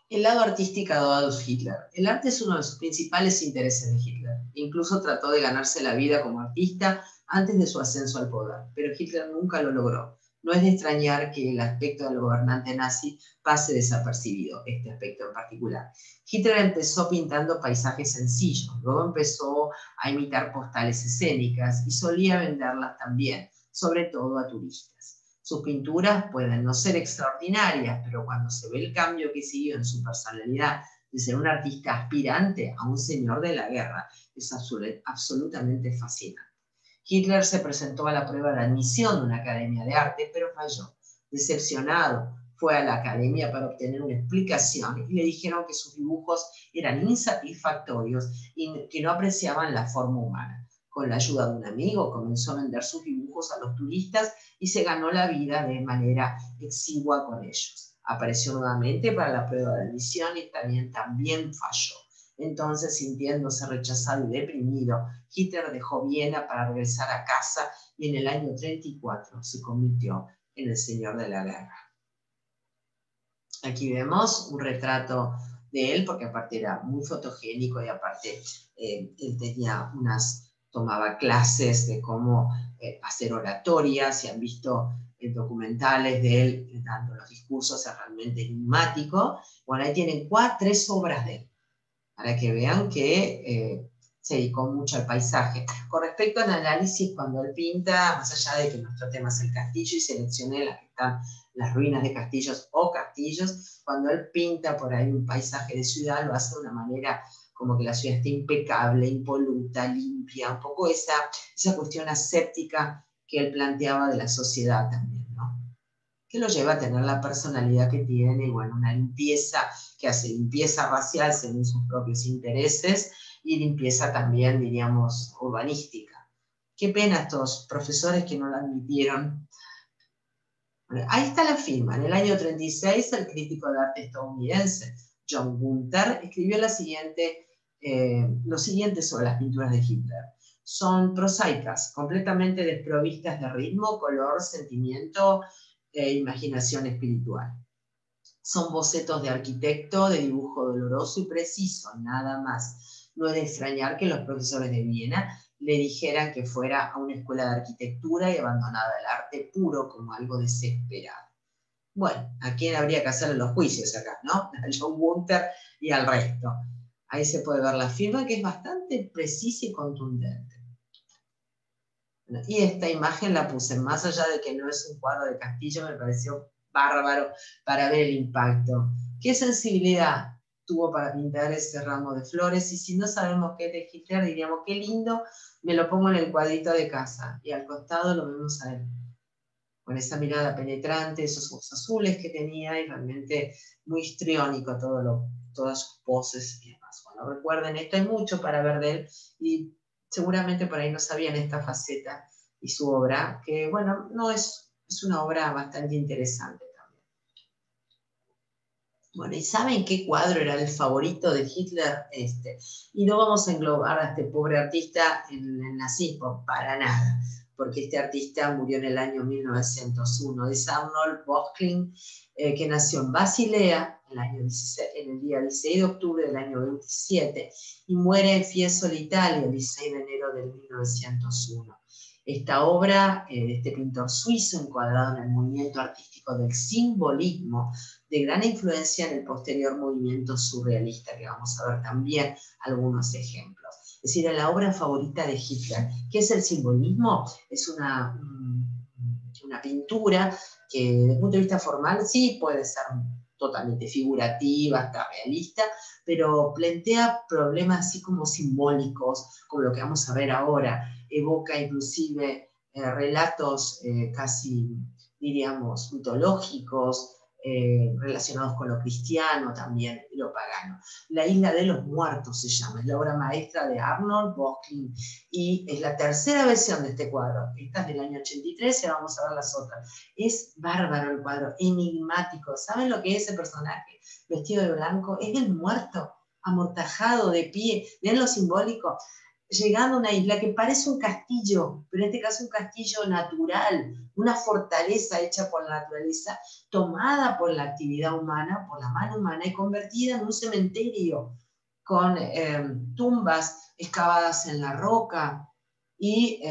El lado artístico de Adolf Hitler. El arte es uno de sus principales intereses de Hitler. Incluso trató de ganarse la vida como artista antes de su ascenso al poder, pero Hitler nunca lo logró. No es de extrañar que el aspecto del gobernante nazi pase desapercibido, este aspecto en particular. Hitler empezó pintando paisajes sencillos, luego empezó a imitar postales escénicas y solía venderlas también, sobre todo a turistas. Sus pinturas pueden no ser extraordinarias, pero cuando se ve el cambio que siguió en su personalidad de ser un artista aspirante a un señor de la guerra, es absolutamente fascinante. Hitler se presentó a la prueba de admisión de una academia de arte, pero falló. Decepcionado, fue a la academia para obtener una explicación y le dijeron que sus dibujos eran insatisfactorios y que no apreciaban la forma humana. Con la ayuda de un amigo comenzó a vender sus dibujos a los turistas y se ganó la vida de manera exigua con ellos. Apareció nuevamente para la prueba de admisión y también falló. Entonces, sintiéndose rechazado y deprimido, Hitler dejó Viena para regresar a casa y en el año 34 se convirtió en el señor de la guerra. Aquí vemos un retrato de él, porque aparte era muy fotogénico y aparte él tomaba clases de cómo hacer oratoria. Si han visto documentales de él dando los discursos, es realmente enigmático. Bueno, ahí tienen 3 obras de él, para que vean que se dedicó mucho al paisaje. Con respecto al análisis, cuando él pinta, más allá de que nuestro tema es el castillo y seleccioné las que están las ruinas de castillos o castillos, cuando él pinta por ahí un paisaje de ciudad, lo hace de una manera como que la ciudad esté impecable, impoluta, limpia, un poco esa cuestión aséptica que él planteaba de la sociedad también, ¿no? Que lo lleva a tener la personalidad que tiene, y bueno, una limpieza, que hace limpieza racial según sus propios intereses, y limpieza también, diríamos, urbanística. Qué pena estos profesores que no lo admitieron. Bueno, ahí está la firma. En el año 36, el crítico de arte estadounidense John Gunther escribió lo siguiente sobre las pinturas de Hitler. Son prosaicas, completamente desprovistas de ritmo, color, sentimiento e imaginación espiritual. Son bocetos de arquitecto, de dibujo doloroso y preciso, nada más. No es de extrañar que los profesores de Viena le dijeran que fuera a una escuela de arquitectura y abandonara el arte puro como algo desesperado. Bueno, ¿a quién habría que hacerle los juicios acá, no? A John Gunther y al resto. Ahí se puede ver la firma, que es bastante precisa y contundente. Y esta imagen la puse, más allá de que no es un cuadro de Castillo, me pareció bárbaro para ver el impacto. ¿Qué sensibilidad tuvo para pintar ese ramo de flores? Y si no sabemos qué es de Hitler, diríamos, qué lindo, me lo pongo en el cuadrito de casa. Y al costado lo vemos a él, con esa mirada penetrante, esos ojos azules que tenía, y realmente muy histriónico todas sus poses y demás. Bueno, recuerden, esto hay mucho para ver de él, y seguramente por ahí no sabían esta faceta y su obra, que bueno, no es una obra bastante interesante también. Bueno, ¿y saben qué cuadro era el favorito de Hitler? Y no vamos a englobar a este pobre artista en el nazismo, para nada, porque este artista murió en el año 1901. Es Arnold Böcklin, que nació en Basilea en el día 16 de octubre del año 27 y muere en Fiesole, Italia, el 16 de enero de 1901. Esta obra de este pintor suizo, encuadrado en el movimiento artístico del simbolismo, de gran influencia en el posterior movimiento surrealista, que vamos a ver también algunos ejemplos. Es decir, en la obra favorita de Hitler. ¿Qué es el simbolismo? Es una pintura que desde el punto de vista formal sí puede ser totalmente figurativa, hasta realista, pero plantea problemas así como simbólicos, como lo que vamos a ver ahora. Evoca inclusive relatos casi, diríamos, mitológicos, relacionados con lo cristiano también y lo pagano. La Isla de los Muertos se llama, es la obra maestra de Arnold Böcklin y es la tercera versión de este cuadro. Esta es del año 83 y ahora vamos a ver las otras. Es bárbaro el cuadro, enigmático. ¿Saben lo que es ese personaje vestido de blanco? Es el muerto. amortajado de pie, vean lo simbólico, llegando a una isla que parece un castillo, pero en este caso un castillo natural, una fortaleza hecha por la naturaleza, tomada por la actividad humana, por la mano humana y convertida en un cementerio con tumbas excavadas en la roca y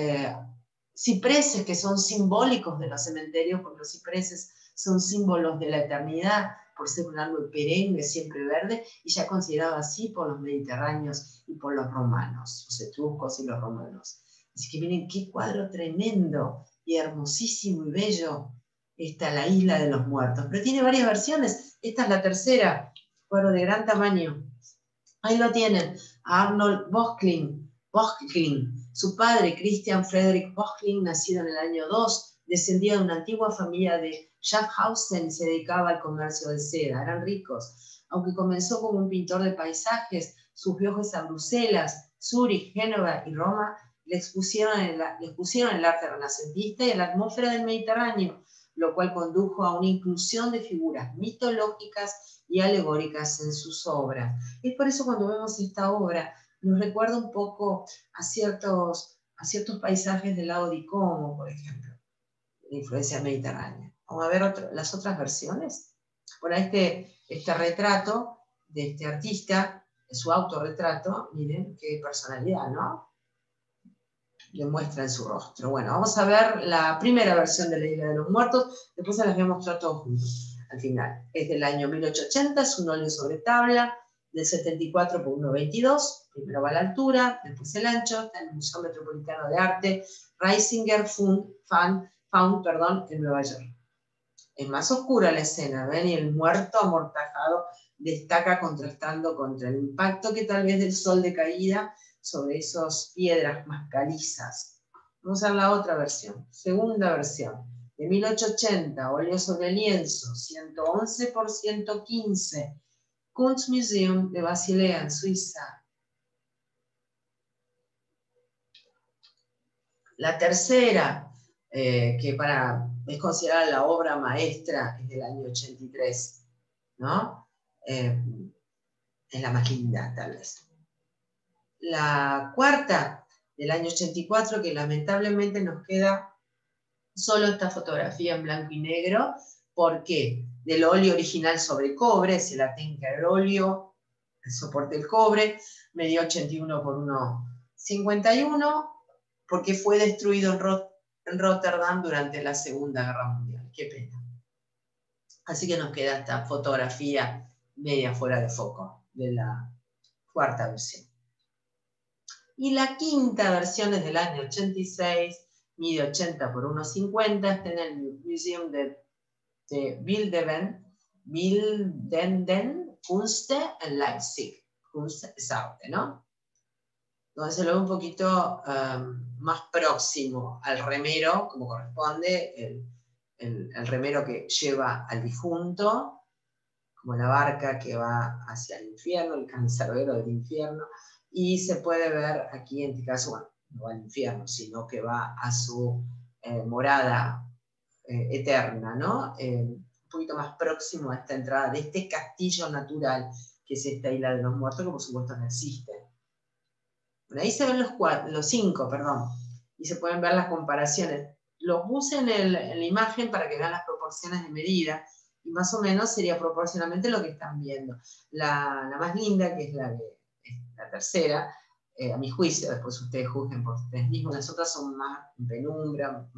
cipreses que son simbólicos de los cementerios, porque los cipreses son símbolos de la eternidad, por ser un árbol perenne, siempre verde, y ya considerado así por los mediterráneos y por los romanos, los etruscos y los romanos. Así que miren qué cuadro tremendo y hermosísimo y bello está la Isla de los Muertos. Pero tiene varias versiones. Esta es la tercera, cuadro de gran tamaño. Ahí lo tienen, Arnold Böcklin. Su padre, Christian Friedrich Böcklin, nacido en el año 2, descendía de una antigua familia de Schaffhausen y se dedicaba al comercio de seda. Eran ricos. Aunque comenzó como un pintor de paisajes, sus viajes a Bruselas, Zúrich, Génova y Roma le expusieron el arte renacentista y a la atmósfera del Mediterráneo, lo cual condujo a una inclusión de figuras mitológicas y alegóricas en sus obras. Es por eso cuando vemos esta obra nos recuerda un poco a ciertos paisajes del lago di Como, por ejemplo, de influencia mediterránea. Vamos a ver las otras versiones. Bueno, este retrato de este artista, su autorretrato, miren qué personalidad, ¿no? Le muestra en su rostro. Bueno, vamos a ver la primera versión de la Isla de los Muertos, después se las voy a mostrar todos juntos al final. Es del año 1880, es un óleo sobre tabla, del 74 por 1,22, primero va a la altura, después el ancho, está en el Museo Metropolitano de Arte, Reisinger Found, en Nueva York. Es más oscura la escena, ¿ven? Y el muerto amortajado destaca contrastando contra el impacto que tal vez del sol de caída sobre esas piedras más calizas. Vamos a ver la otra versión, segunda versión, de 1880, óleo sobre lienzo, 111 por 115, Kunstmuseum de Basilea, en Suiza. La tercera, que es considerada la obra maestra, es del año 83, ¿no? Es la más linda, tal vez. La cuarta, del año 84, que lamentablemente nos queda solo esta fotografía en blanco y negro, porque del óleo original sobre cobre, se la tinca el óleo, el soporte del cobre, medía 81 por 1,51, porque fue destruido en Rotterdam durante la Segunda Guerra Mundial. Qué pena. Así que nos queda esta fotografía media fuera de foco de la cuarta versión. Y la quinta versión es del año 86, mide 80 por 1,50, está en el Museum de Bildenden Kunste en Leipzig. Kunst es arte, ¿no? Donde se lo ve un poquito más próximo al remero, como corresponde, el remero que lleva al difunto, como la barca que va hacia el infierno, el cancerbero del infierno, y se puede ver aquí, en este caso, bueno, no va al infierno, sino que va a su morada eterna, ¿no? Un poquito más próximo a esta entrada de este castillo natural, que es esta Isla de los Muertos, que por supuesto no existe. Bueno, ahí se ven los cinco, y se pueden ver las comparaciones. Los puse en la imagen para que vean las proporciones de medida, y más o menos sería proporcionalmente lo que están viendo. La más linda, que es la tercera, a mi juicio, después ustedes juzguen por ustedes mismos, las otras son más en penumbra,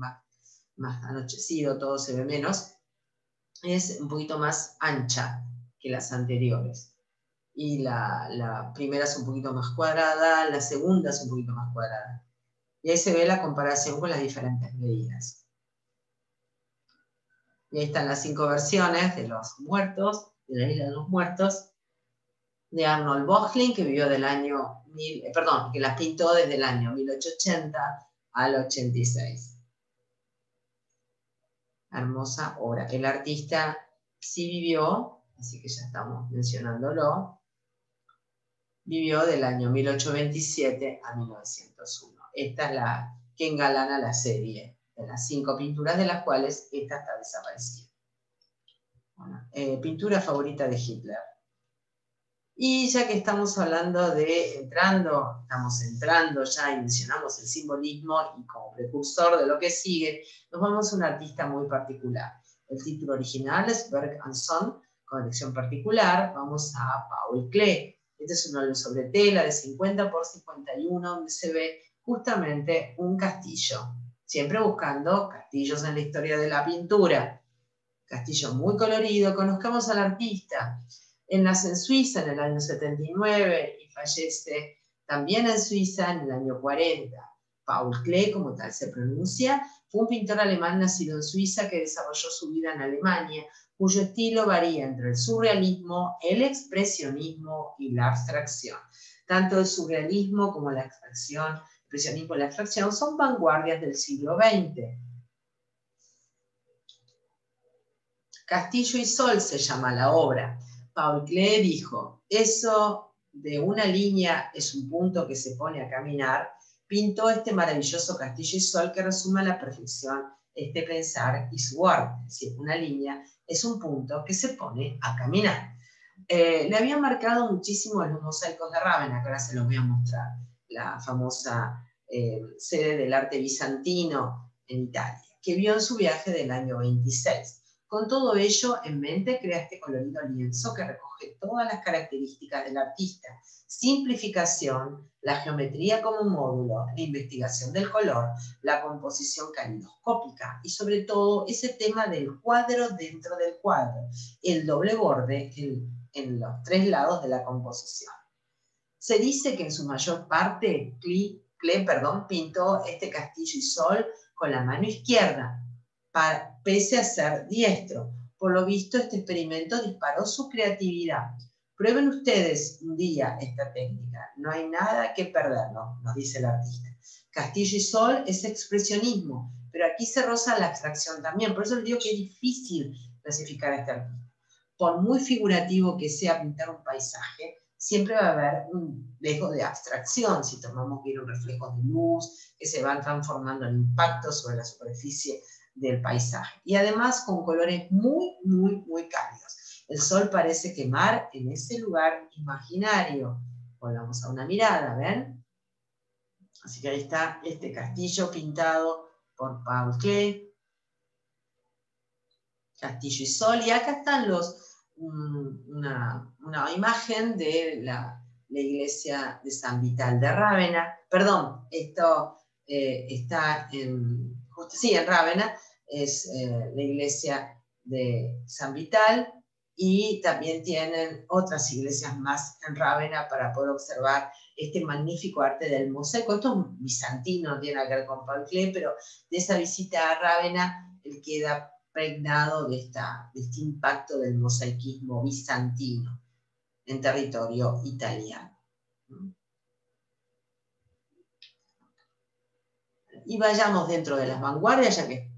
más anochecido, todo se ve menos, es un poquito más ancha que las anteriores. Y la primera es un poquito más cuadrada, la segunda es un poquito más cuadrada. Y ahí se ve la comparación con las diferentes medidas. Y ahí están las 5 versiones de los muertos, de la Isla de los Muertos, de Arnold Böcklin, que vivió que las pintó desde el año 1880 al 86. Hermosa obra. El artista sí vivió, así que ya estamos mencionándolo, vivió del año 1827 a 1901. Esta es la que engalana la serie, de las 5 pinturas, de las cuales esta está desaparecida. Bueno, pintura favorita de Hitler. Y ya que estamos hablando de estamos entrando ya y mencionamos el simbolismo y como precursor de lo que sigue, nos vamos a un artista muy particular. El título original es Berg and Son, con elección particular, vamos a Paul Klee. Este es un óleo sobre tela de 50 por 51, donde se ve justamente un castillo, siempre buscando castillos en la historia de la pintura. Castillo muy colorido. Conozcamos al artista. Él nace en Suiza en el año 79 y fallece también en Suiza en el año 40. Paul Klee, como tal se pronuncia, fue un pintor alemán nacido en Suiza que desarrolló su vida en Alemania, cuyo estilo varía entre el surrealismo, el expresionismo y la abstracción. Tanto el surrealismo como la abstracción, el expresionismo y la abstracción son vanguardias del siglo XX. Castillo y Sol se llama la obra. Paul Klee dijo, eso de una línea es un punto que se pone a caminar, pintó este maravilloso castillo y sol que resume a la perfección este pensar y su arte. Es decir, una línea es un punto que se pone a caminar. Le habían marcado muchísimo los mosaicos de Rávena, que ahora se los voy a mostrar, la famosa sede del arte bizantino en Italia, que vio en su viaje del año 26. Con todo ello en mente, crea este colorido lienzo que recoge todas las características del artista: simplificación, la geometría como módulo, la investigación del color, la composición calidoscópica y sobre todo ese tema del cuadro dentro del cuadro, el doble borde en los tres lados de la composición. Se dice que en su mayor parte Klee pintó este castillo y sol con la mano izquierda, pese a ser diestro. Por lo visto, este experimento disparó su creatividad. Prueben ustedes un día esta técnica, no hay nada que perder, ¿no? Nos dice el artista. Castillo y sol es expresionismo, pero aquí se roza la abstracción también, por eso les digo que es difícil clasificar a este artista. Por muy figurativo que sea pintar un paisaje, siempre va a haber un dejo de abstracción, si tomamos bien un reflejo de luz, que se van transformando en impactos sobre la superficie del paisaje. Y además con colores muy, muy, muy cálidos. El sol parece quemar en ese lugar imaginario. Volvamos a una mirada, ¿ven? Así que ahí está este castillo pintado por Paul Klee. Castillo y sol. Y acá están una imagen de la iglesia de San Vital de Rávena. Perdón, esto está en Rávena, es la iglesia de San Vital, y también tienen otras iglesias más en Rávena para poder observar este magnífico arte del mosaico. Esto es bizantino, no tiene que ver con Paul Klee, pero de esa visita a Rávena él queda pregnado de este impacto del mosaicismo bizantino en territorio italiano. Y vayamos dentro de las vanguardias, ya que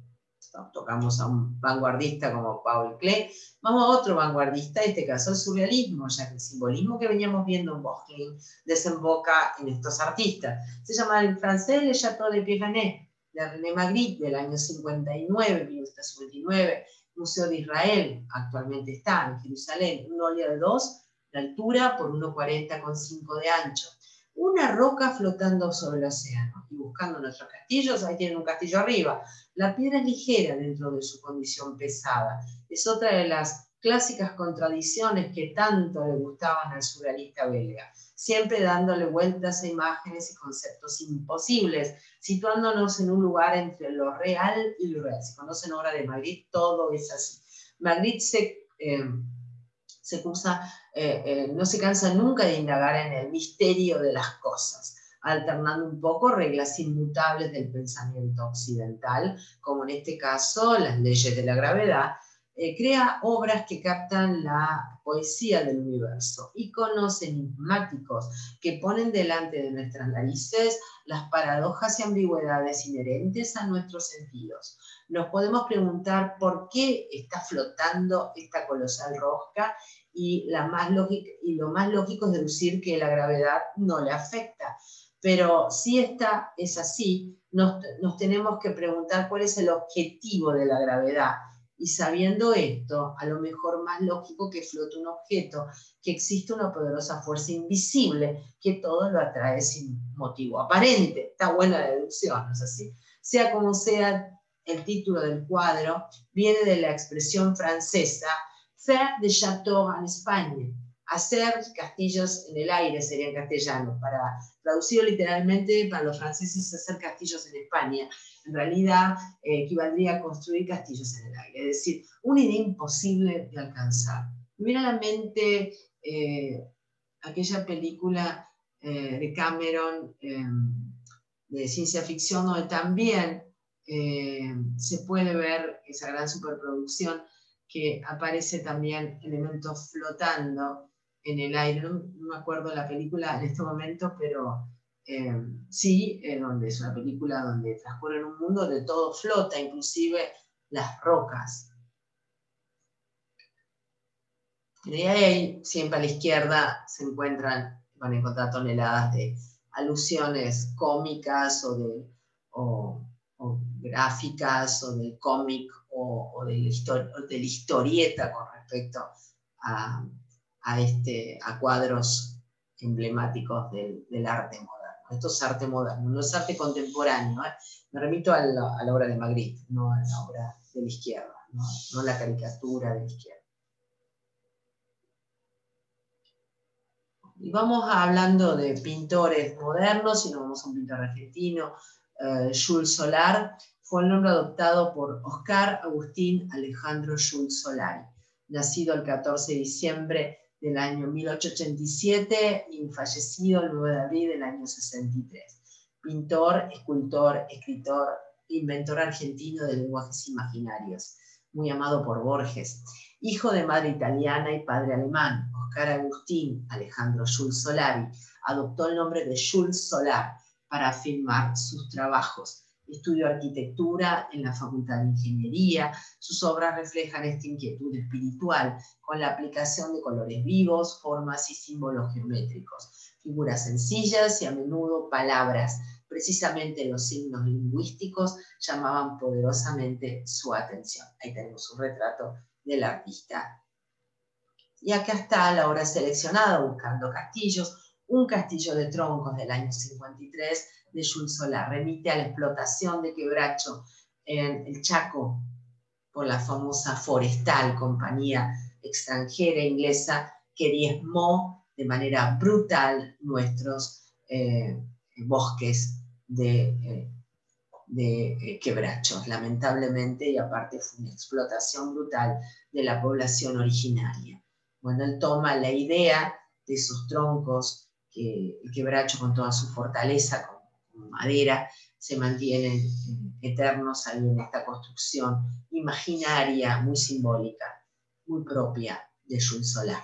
tocamos a un vanguardista como Paul Klee, vamos a otro vanguardista, en este caso el surrealismo, ya que el simbolismo que veníamos viendo en Bosquin desemboca en estos artistas. Se llama en francés Le Château de Pyrénées, de René Magritte, del año 59, 1959, Museo de Israel, actualmente está en Jerusalén, un óleo de 2 de altura por 1,40,5 de ancho. Una roca flotando sobre el océano. Y buscando nuestros castillos, ahí tienen un castillo arriba. La piedra es ligera dentro de su condición pesada. Es otra de las clásicas contradicciones que tanto le gustaban al surrealista belga, siempre dándole vueltas a imágenes y conceptos imposibles, situándonos en un lugar entre lo real y lo real. Si conocen obra de Magritte, todo es así. Magritte no se cansa nunca de indagar en el misterio de las cosas, alternando un poco reglas inmutables del pensamiento occidental, como en este caso las leyes de la gravedad. Crea obras que captan la poesía del universo, íconos enigmáticos que ponen delante de nuestras narices las paradojas y ambigüedades inherentes a nuestros sentidos. Nos podemos preguntar por qué está flotando esta colosal rosca, y lo más lógico es deducir que la gravedad no le afecta. Pero si esta es así, nos tenemos que preguntar cuál es el objetivo de la gravedad. Y sabiendo esto, a lo mejor más lógico que flote un objeto, que existe una poderosa fuerza invisible que todo lo atrae sin motivo aparente. Está buena la deducción, ¿no es así? Sea como sea, el título del cuadro viene de la expresión francesa faire des châteaux en Espagne, hacer castillos en el aire sería en castellano, para traducido literalmente para los franceses hacer castillos en España. En realidad equivaldría a construir castillos en el aire, es decir, una idea imposible de alcanzar. Me viene a la mente aquella película de Cameron de ciencia ficción, donde también se puede ver esa gran superproducción que aparece también elementos flotando en el aire. No me acuerdo la película en este momento, pero sí, donde es una película donde transcurre en un mundo donde todo flota, inclusive las rocas. Y ahí, siempre a la izquierda, van a encontrar toneladas de alusiones cómicas o gráficas o del cómic o de la historieta con respecto a cuadros emblemáticos del arte moderno. Esto es arte moderno, no es arte contemporáneo. Me remito a la obra de Magritte, no a la obra de la izquierda, no la caricatura de la izquierda. Y vamos hablando de pintores modernos, y nos vamos a un pintor argentino, Jules Solar. Fue el nombre adoptado por Oscar Agustín Alejandro Jules Solari, nacido el 14 de diciembre del año 1887 y fallecido el 9 de abril del año 63. Pintor, escultor, escritor, inventor argentino de lenguajes imaginarios, muy amado por Borges. Hijo de madre italiana y padre alemán, Oscar Agustín Alejandro Jules Solari adoptó el nombre de Jules Solar para firmar sus trabajos. Estudió arquitectura en la Facultad de Ingeniería. Sus obras reflejan esta inquietud espiritual con la aplicación de colores vivos, formas y símbolos geométricos, figuras sencillas y a menudo palabras. Precisamente los signos lingüísticos llamaban poderosamente su atención. Ahí tenemos un retrato del artista. Y acá está la obra seleccionada, Buscando Castillos, un castillo de troncos del año 53 de Jules Solar. Remite a la explotación de quebracho en el Chaco por la famosa Forestal, compañía extranjera inglesa que diezmó de manera brutal nuestros bosques de quebrachos, lamentablemente, y aparte fue una explotación brutal de la población originaria. Bueno, él toma la idea de esos troncos, que el quebracho con toda su fortaleza, con madera, se mantienen eternos ahí en esta construcción imaginaria, muy simbólica, muy propia de Jules Solar.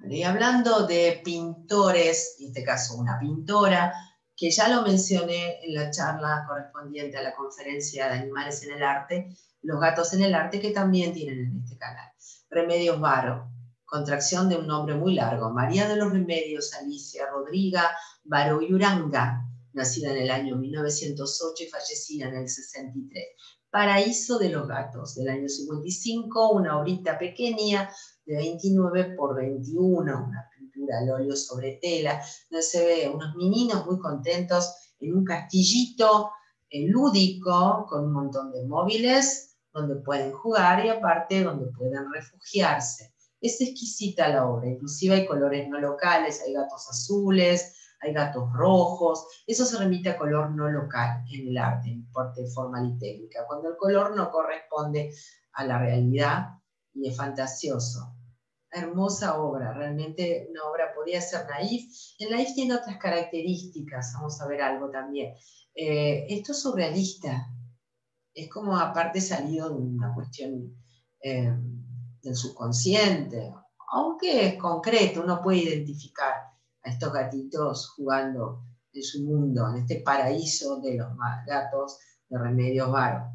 Y hablando de pintores, en este caso una pintora, que ya lo mencioné en la charla correspondiente a la conferencia de Animales en el Arte, Los gatos en el arte, que también tienen en este canal. Remedios Varo, contracción de un nombre muy largo, María de los Remedios Alicia Rodriga Varo y Uranga, nacida en el año 1908 y fallecida en el 63. Paraíso de los gatos, del año 55, una obrita pequeña de 29 por 21, una pintura al óleo sobre tela, donde se ve unos meninos muy contentos en un castillito lúdico con un montón de móviles donde pueden jugar y aparte donde pueden refugiarse. Es exquisita la obra, inclusive hay colores no locales, hay gatos azules, hay gatos rojos, eso se remite a color no local en el arte, en parte formal y técnica, cuando el color no corresponde a la realidad y es fantasioso. Hermosa obra, realmente una obra podría ser naif. El naif tiene otras características, vamos a ver algo también. Esto es surrealista, es como aparte salido de una cuestión del subconsciente, aunque es concreto, uno puede identificar a estos gatitos jugando en su mundo, en este paraíso de los gatos de Remedios Varo.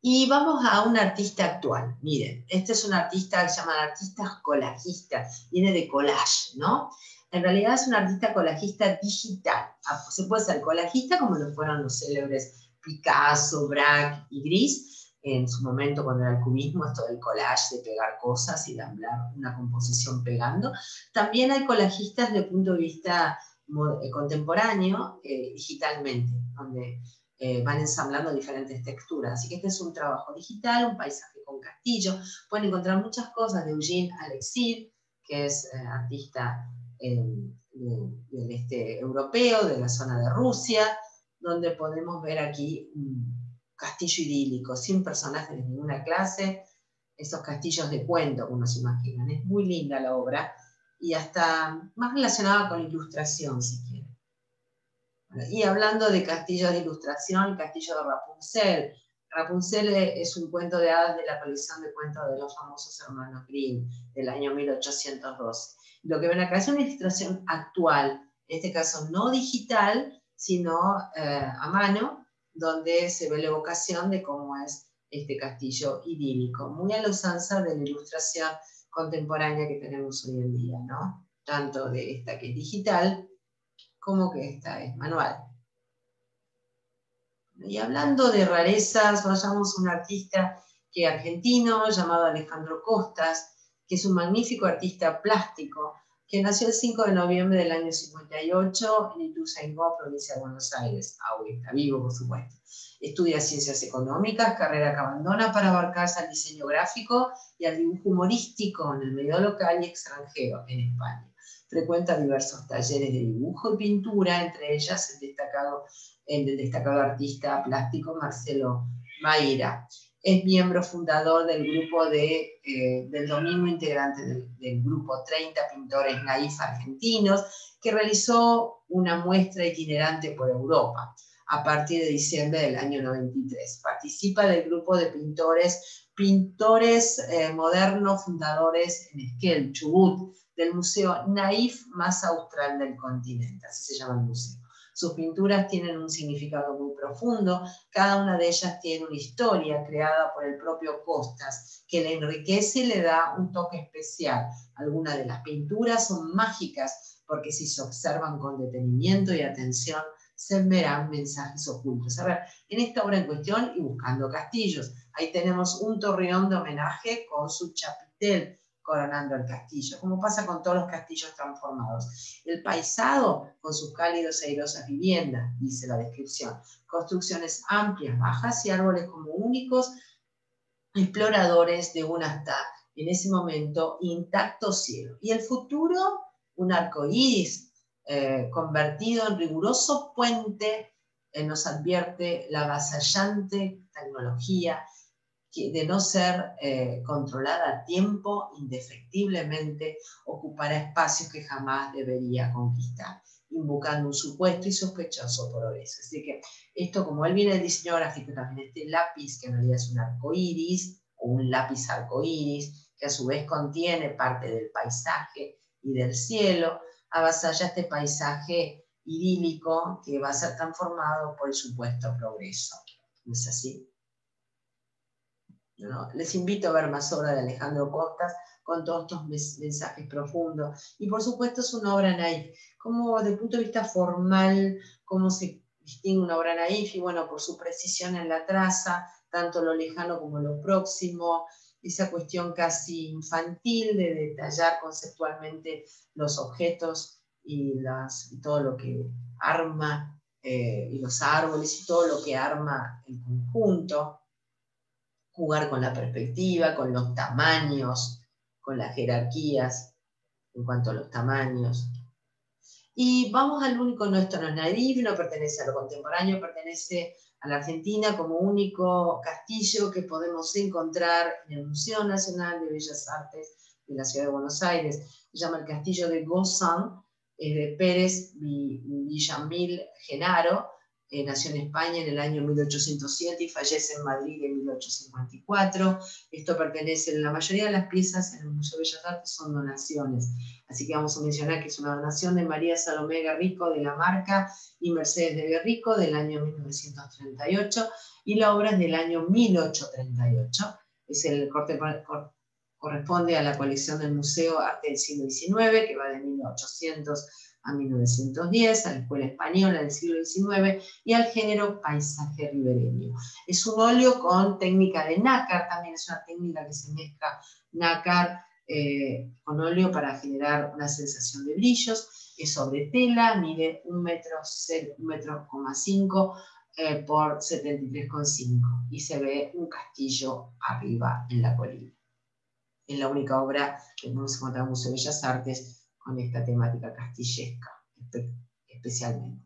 Y vamos a un artista actual. Miren, este es un artista que se llama artista colajista, viene de collage, ¿no? En realidad es un artista colajista digital. Se puede ser colajista como lo fueron los célebres Picasso, Braque y Gris, en su momento cuando era el cubismo, esto del collage, de pegar cosas y de hablar una composición pegando. También hay colajistas desde el punto de vista contemporáneo, digitalmente, donde van ensamblando diferentes texturas. Así que este es un trabajo digital, un paisaje con castillo. Pueden encontrar muchas cosas de Eugene Alexis, que es artista del este europeo, de la zona de Rusia, donde podemos ver aquí un castillo idílico, sin personajes de ninguna clase, esos castillos de cuento, como se imaginan. Es muy linda la obra, y hasta más relacionada con ilustración, si quieren. Y hablando de castillos de ilustración, el castillo de Rapunzel. Rapunzel es un cuento de hadas de la colección de cuentos de los famosos hermanos Grimm, del año 1812. Lo que ven acá es una ilustración actual, en este caso no digital, sino a mano, donde se ve la evocación de cómo es este castillo idílico, muy a la usanza de la ilustración contemporánea que tenemos hoy en día, ¿no? Tanto de esta que es digital, como que esta es manual. Y hablando de rarezas, vayamos a un artista que argentino llamado Alejandro Costas, que es un magnífico artista plástico, que nació el 5 de noviembre del año 58 en Ituzaingó, provincia de Buenos Aires. Hoy está vivo, por supuesto. Estudia ciencias económicas, carrera que abandona para abarcarse al diseño gráfico y al dibujo humorístico en el medio local y extranjero en España. Frecuenta diversos talleres de dibujo y pintura, entre ellas el del destacado artista plástico Marcelo Maira. Es miembro fundador del grupo del domingo, integrante del grupo 30 Pintores Naif Argentinos, que realizó una muestra itinerante por Europa a partir de diciembre del año 93. Participa del grupo de pintores modernos fundadores en Esquel, Chubut, del Museo Naif más austral del continente, así se llama el museo. Sus pinturas tienen un significado muy profundo, cada una de ellas tiene una historia creada por el propio Costas, que le enriquece y le da un toque especial. Algunas de las pinturas son mágicas, porque si se observan con detenimiento y atención, se verán mensajes ocultos. A ver, en esta obra en cuestión, y buscando castillos, ahí tenemos un torreón de homenaje con su chapitel coronando el castillo, como pasa con todos los castillos transformados. El paisado con sus cálidos e airosas viviendas, dice la descripción, construcciones amplias, bajas y árboles como únicos exploradores de un hasta en ese momento intacto cielo. Y el futuro, un arco iris convertido en riguroso puente, nos advierte la avasallante tecnología de no ser controlada a tiempo, indefectiblemente ocupará espacios que jamás debería conquistar, invocando un supuesto y sospechoso progreso. Así que esto, como él viene del diseño gráfico, también este lápiz, que en realidad es un arco iris, o un lápiz arco iris, que a su vez contiene parte del paisaje y del cielo, avasalla este paisaje idílico que va a ser transformado por el supuesto progreso. ¿No es así? ¿No? Les invito a ver más obra de Alejandro Costas con todos estos mensajes profundos. Y por supuesto es una obra naif. Como desde el punto de vista formal, cómo se distingue una obra naif, y bueno, por su precisión en la traza, tanto lo lejano como lo próximo, esa cuestión casi infantil de detallar conceptualmente los objetos y todo lo que arma, y los árboles y todo lo que arma el conjunto. Jugar con la perspectiva, con los tamaños, con las jerarquías en cuanto a los tamaños. Y vamos al único, nuestro no es naif, no pertenece a lo contemporáneo, pertenece a la Argentina como único castillo que podemos encontrar en el Museo Nacional de Bellas Artes de la Ciudad de Buenos Aires. Se llama el Castillo de Gozán, de Pérez Villamil Genaro. Nació en España en el año 1807 y fallece en Madrid en 1854. Esto pertenece, la mayoría de las piezas en el Museo de Bellas Artes son donaciones, así que vamos a mencionar que es una donación de María Salomé Guerrico de la Marca y Mercedes de Guerrico del año 1938, y la obra es del año 1838. Es el corresponde a la colección del Museo Arte del siglo XIX, que va de 1800 a 1910, a la Escuela Española del siglo XIX y al género paisaje ribereño. Es un óleo con técnica de nácar, también es una técnica que se mezcla nácar con óleo para generar una sensación de brillos. Es sobre tela, mide 1,5 metros por 73,5 y se ve un castillo arriba en la colina. Es la única obra que podemos encontrar en el Museo de Bellas Artes con esta temática castillesca, especialmente.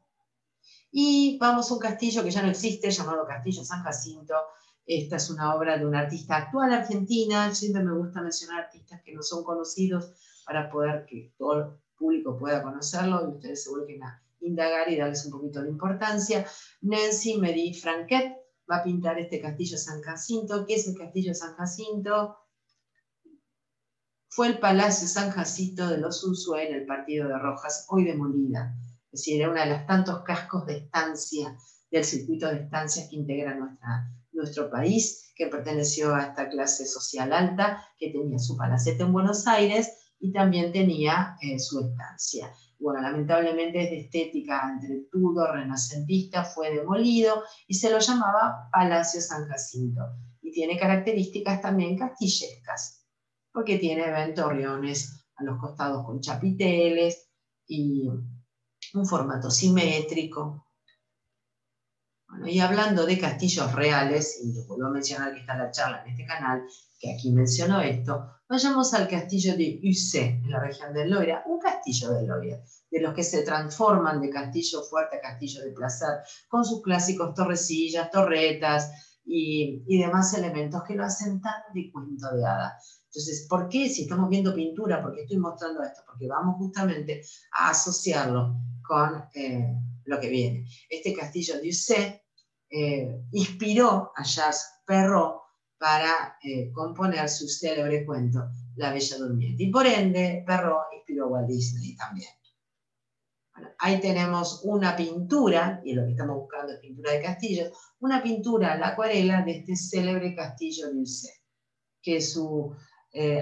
Y vamos a un castillo que ya no existe, llamado Castillo San Jacinto. Esta es una obra de una artista actual argentina. Siempre me gusta mencionar artistas que no son conocidos para poder que todo el público pueda conocerlo y ustedes se vuelven a indagar y darles un poquito de importancia. Nancy Marie Franquet va a pintar este Castillo San Jacinto. ¿Qué es el Castillo San Jacinto? Fue el Palacio San Jacinto de los Unzué en el partido de Rojas, hoy demolida. Es decir, era uno de los tantos cascos de estancia, del circuito de estancias que integra nuestro país, que perteneció a esta clase social alta, que tenía su palacete en Buenos Aires y también tenía su estancia. Bueno, lamentablemente es de estética entre Tudor, renacentista, fue demolido y se lo llamaba Palacio San Jacinto. Y tiene características también castillescas, porque tiene ventorriones a los costados con chapiteles y un formato simétrico. Bueno, y hablando de castillos reales, y les vuelvo a mencionar que está la charla en este canal, que aquí menciono esto, vayamos al castillo de Ussé, en la región del Loira, un castillo del Loira, de los que se transforman de castillo fuerte a castillo de placer, con sus clásicos torrecillas, torretas y demás elementos que lo hacen tan de cuento de hadas. Entonces, ¿por qué? Si estamos viendo pintura, ¿por qué estoy mostrando esto? Porque vamos justamente a asociarlo con lo que viene. Este castillo de Ussé inspiró a Jacques Perrault para componer su célebre cuento La Bella Durmiente. Y por ende, Perrault inspiró a Walt Disney también. Bueno, ahí tenemos una pintura, y lo que estamos buscando es pintura de castillos, una pintura a la acuarela de este célebre castillo de Ussé, que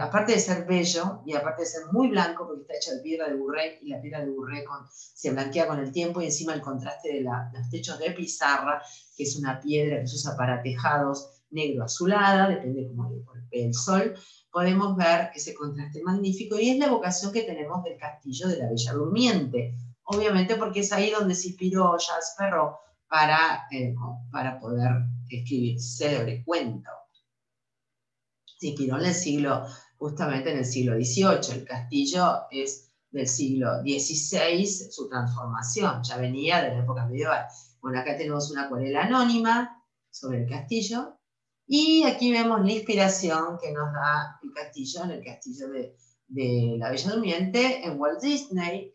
aparte de ser bello y aparte de ser muy blanco, porque está hecho de piedra de Bourré, y la piedra de Bourré se blanquea con el tiempo, y encima el contraste de los techos de pizarra, que es una piedra que se usa para tejados negro azulada, depende cómo le golpee el sol, podemos ver ese contraste magnífico, y es la evocación que tenemos del castillo de la Bella Durmiente, obviamente porque es ahí donde se inspiró Jacques Perrault para poder escribir célebre cuento. Se inspiró justamente en el siglo XVIII. El castillo es del siglo XVI, su transformación, ya venía de la época medieval. Bueno, acá tenemos una acuarela anónima sobre el castillo, y aquí vemos la inspiración que nos da el castillo, en el castillo de la Bella Durmiente, en Walt Disney,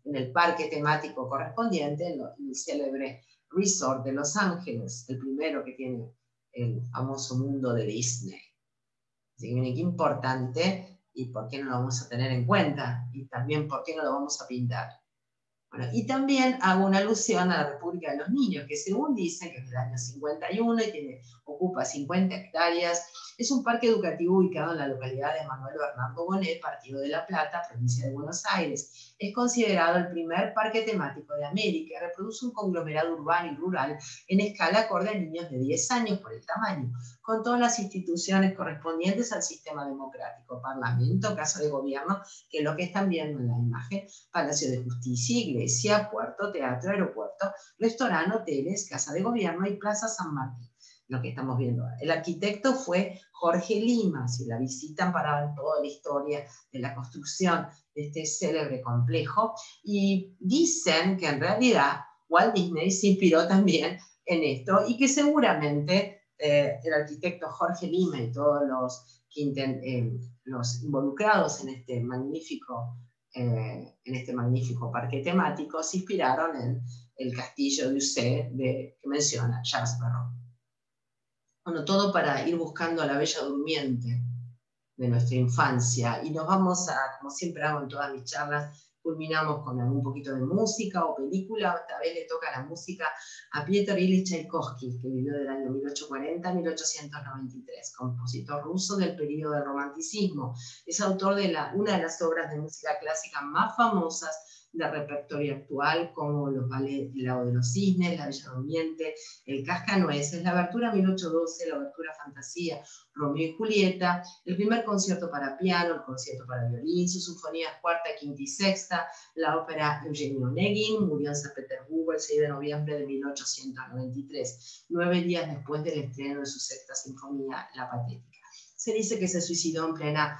en el parque temático correspondiente, en el célebre resort de Los Ángeles, el primero que tiene el famoso mundo de Disney. Así que miren qué importante, y por qué no lo vamos a tener en cuenta, y también por qué no lo vamos a pintar. Bueno, y también hago una alusión a la República de los Niños, que según dicen que es del año 51 y ocupa 50 hectáreas. Es un parque educativo ubicado en la localidad de Manuel Bernardo Bonet, partido de La Plata, provincia de Buenos Aires. Es considerado el primer parque temático de América. Reproduce un conglomerado urbano y rural en escala acorde a niños de 10 años por el tamaño, con todas las instituciones correspondientes al sistema democrático, parlamento, casa de gobierno, que es lo que están viendo en la imagen, Palacio de Justicia, iglesia, puerto, teatro, aeropuerto, restaurante, hoteles, casa de gobierno y Plaza San Martín, lo que estamos viendo ahora. El arquitecto fue Jorge Lima. Si la visitan para ver toda la historia de la construcción de este célebre complejo, y dicen que en realidad Walt Disney se inspiró también en esto, y que seguramente el arquitecto Jorge Lima y todos los involucrados en este magnífico parque temático se inspiraron en el castillo de Ussé que menciona Jacques Perrault. Bueno, todo para ir buscando a la Bella Durmiente de nuestra infancia, y nos vamos a, como siempre hago en todas mis charlas, culminamos con algún poquito de música o película. Esta vez le toca la música a Piotr Ilich Tchaikovsky, que vivió del año 1840 a 1893, compositor ruso del periodo del romanticismo. Es autor de una de las obras de música clásica más famosas del repertorio actual, como los ballets El lago de los cisnes, La Bella Durmiente, El Cascanueces, la Abertura 1812, la Abertura Fantasía, Romeo y Julieta, el primer concierto para piano, el concierto para violín, sus sinfonías cuarta, quinta y sexta, la ópera Eugenie Onegin, murió en San Petersburgo el 6 de noviembre de 1893, 9 días después del estreno de su sexta sinfonía, La Patética. Se dice que se suicidó en plena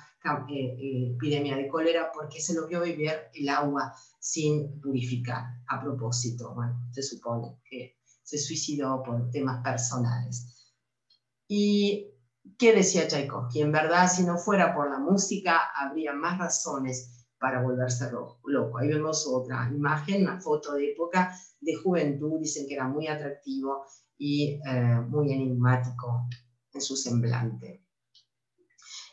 epidemia de cólera porque se logró beber el agua sin purificar. A propósito, bueno, se supone que se suicidó por temas personales. ¿Y qué decía Tchaikovsky? En verdad, si no fuera por la música, habría más razones para volverse loco. Ahí vemos otra imagen, una foto de época de juventud. Dicen que era muy atractivo y muy enigmático en su semblante.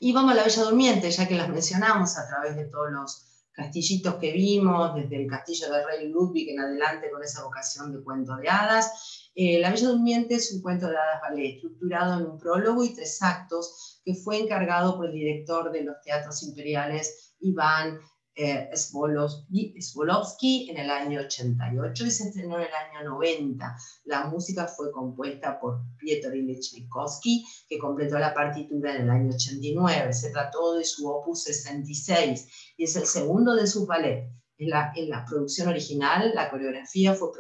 Y vamos a La Bella Durmiente, ya que las mencionamos a través de todos los castillitos que vimos, desde el castillo del rey Ludwig en adelante, con esa vocación de cuento de hadas. La Bella Durmiente es un cuento de hadas ballet, estructurado en un prólogo y 3 actos, que fue encargado por el director de los teatros imperiales, Iván Svolovsky, en el año 88, y se estrenó en el año 90. La música fue compuesta por Piotr Ilich Tchaikovsky, que completó la partitura en el año 89. Se trató de su opus 66 y es el segundo de sus ballets. En la producción original, la coreografía fue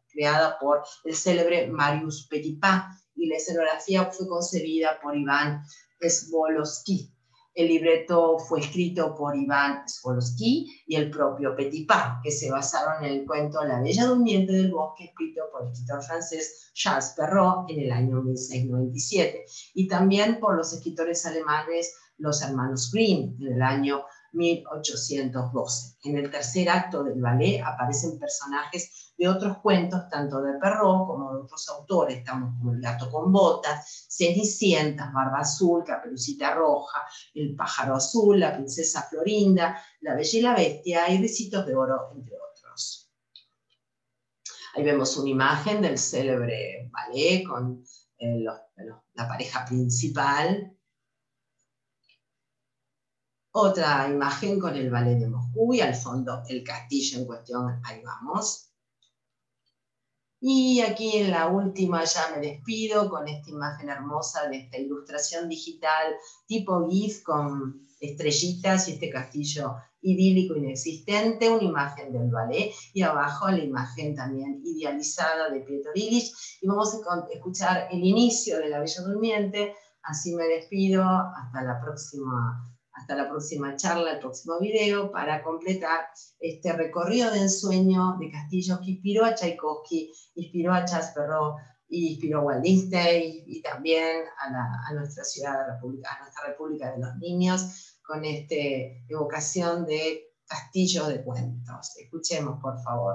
creada por el célebre Marius Petipa y la escenografía fue concebida por Iván Svolovsky. El libreto fue escrito por Iván Svolovsky y el propio Petipa, que se basaron en el cuento La Bella Durmiente del Bosque, escrito por el escritor francés Charles Perrault en el año 1697, y también por los escritores alemanes los hermanos Grimm en el año 1812. En el tercer acto del ballet aparecen personajes de otros cuentos, tanto de Perrault como de otros autores, estamos como El gato con botas, Cenicienta, Barba Azul, Caperucita Roja, El pájaro azul, La princesa Florinda, La Bella y la Bestia y Ricitos de Oro, entre otros. Ahí vemos una imagen del célebre ballet con la pareja principal. Otra imagen con el ballet de Moscú y al fondo el castillo en cuestión, ahí vamos. Y aquí en la última ya me despido con esta imagen hermosa de esta ilustración digital tipo GIF con estrellitas y este castillo idílico inexistente, una imagen del ballet y abajo la imagen también idealizada de Piotr Ilich. Y vamos a escuchar el inicio de La Bella Durmiente. Así me despido, hasta la próxima charla, el próximo video, para completar este recorrido de ensueño de castillos que inspiró a Tchaikovsky, inspiró a Charles Perrault y inspiró a Walt Disney y también a nuestra ciudad, a nuestra República de los Niños, con esta evocación de castillos de cuentos. Escuchemos, por favor.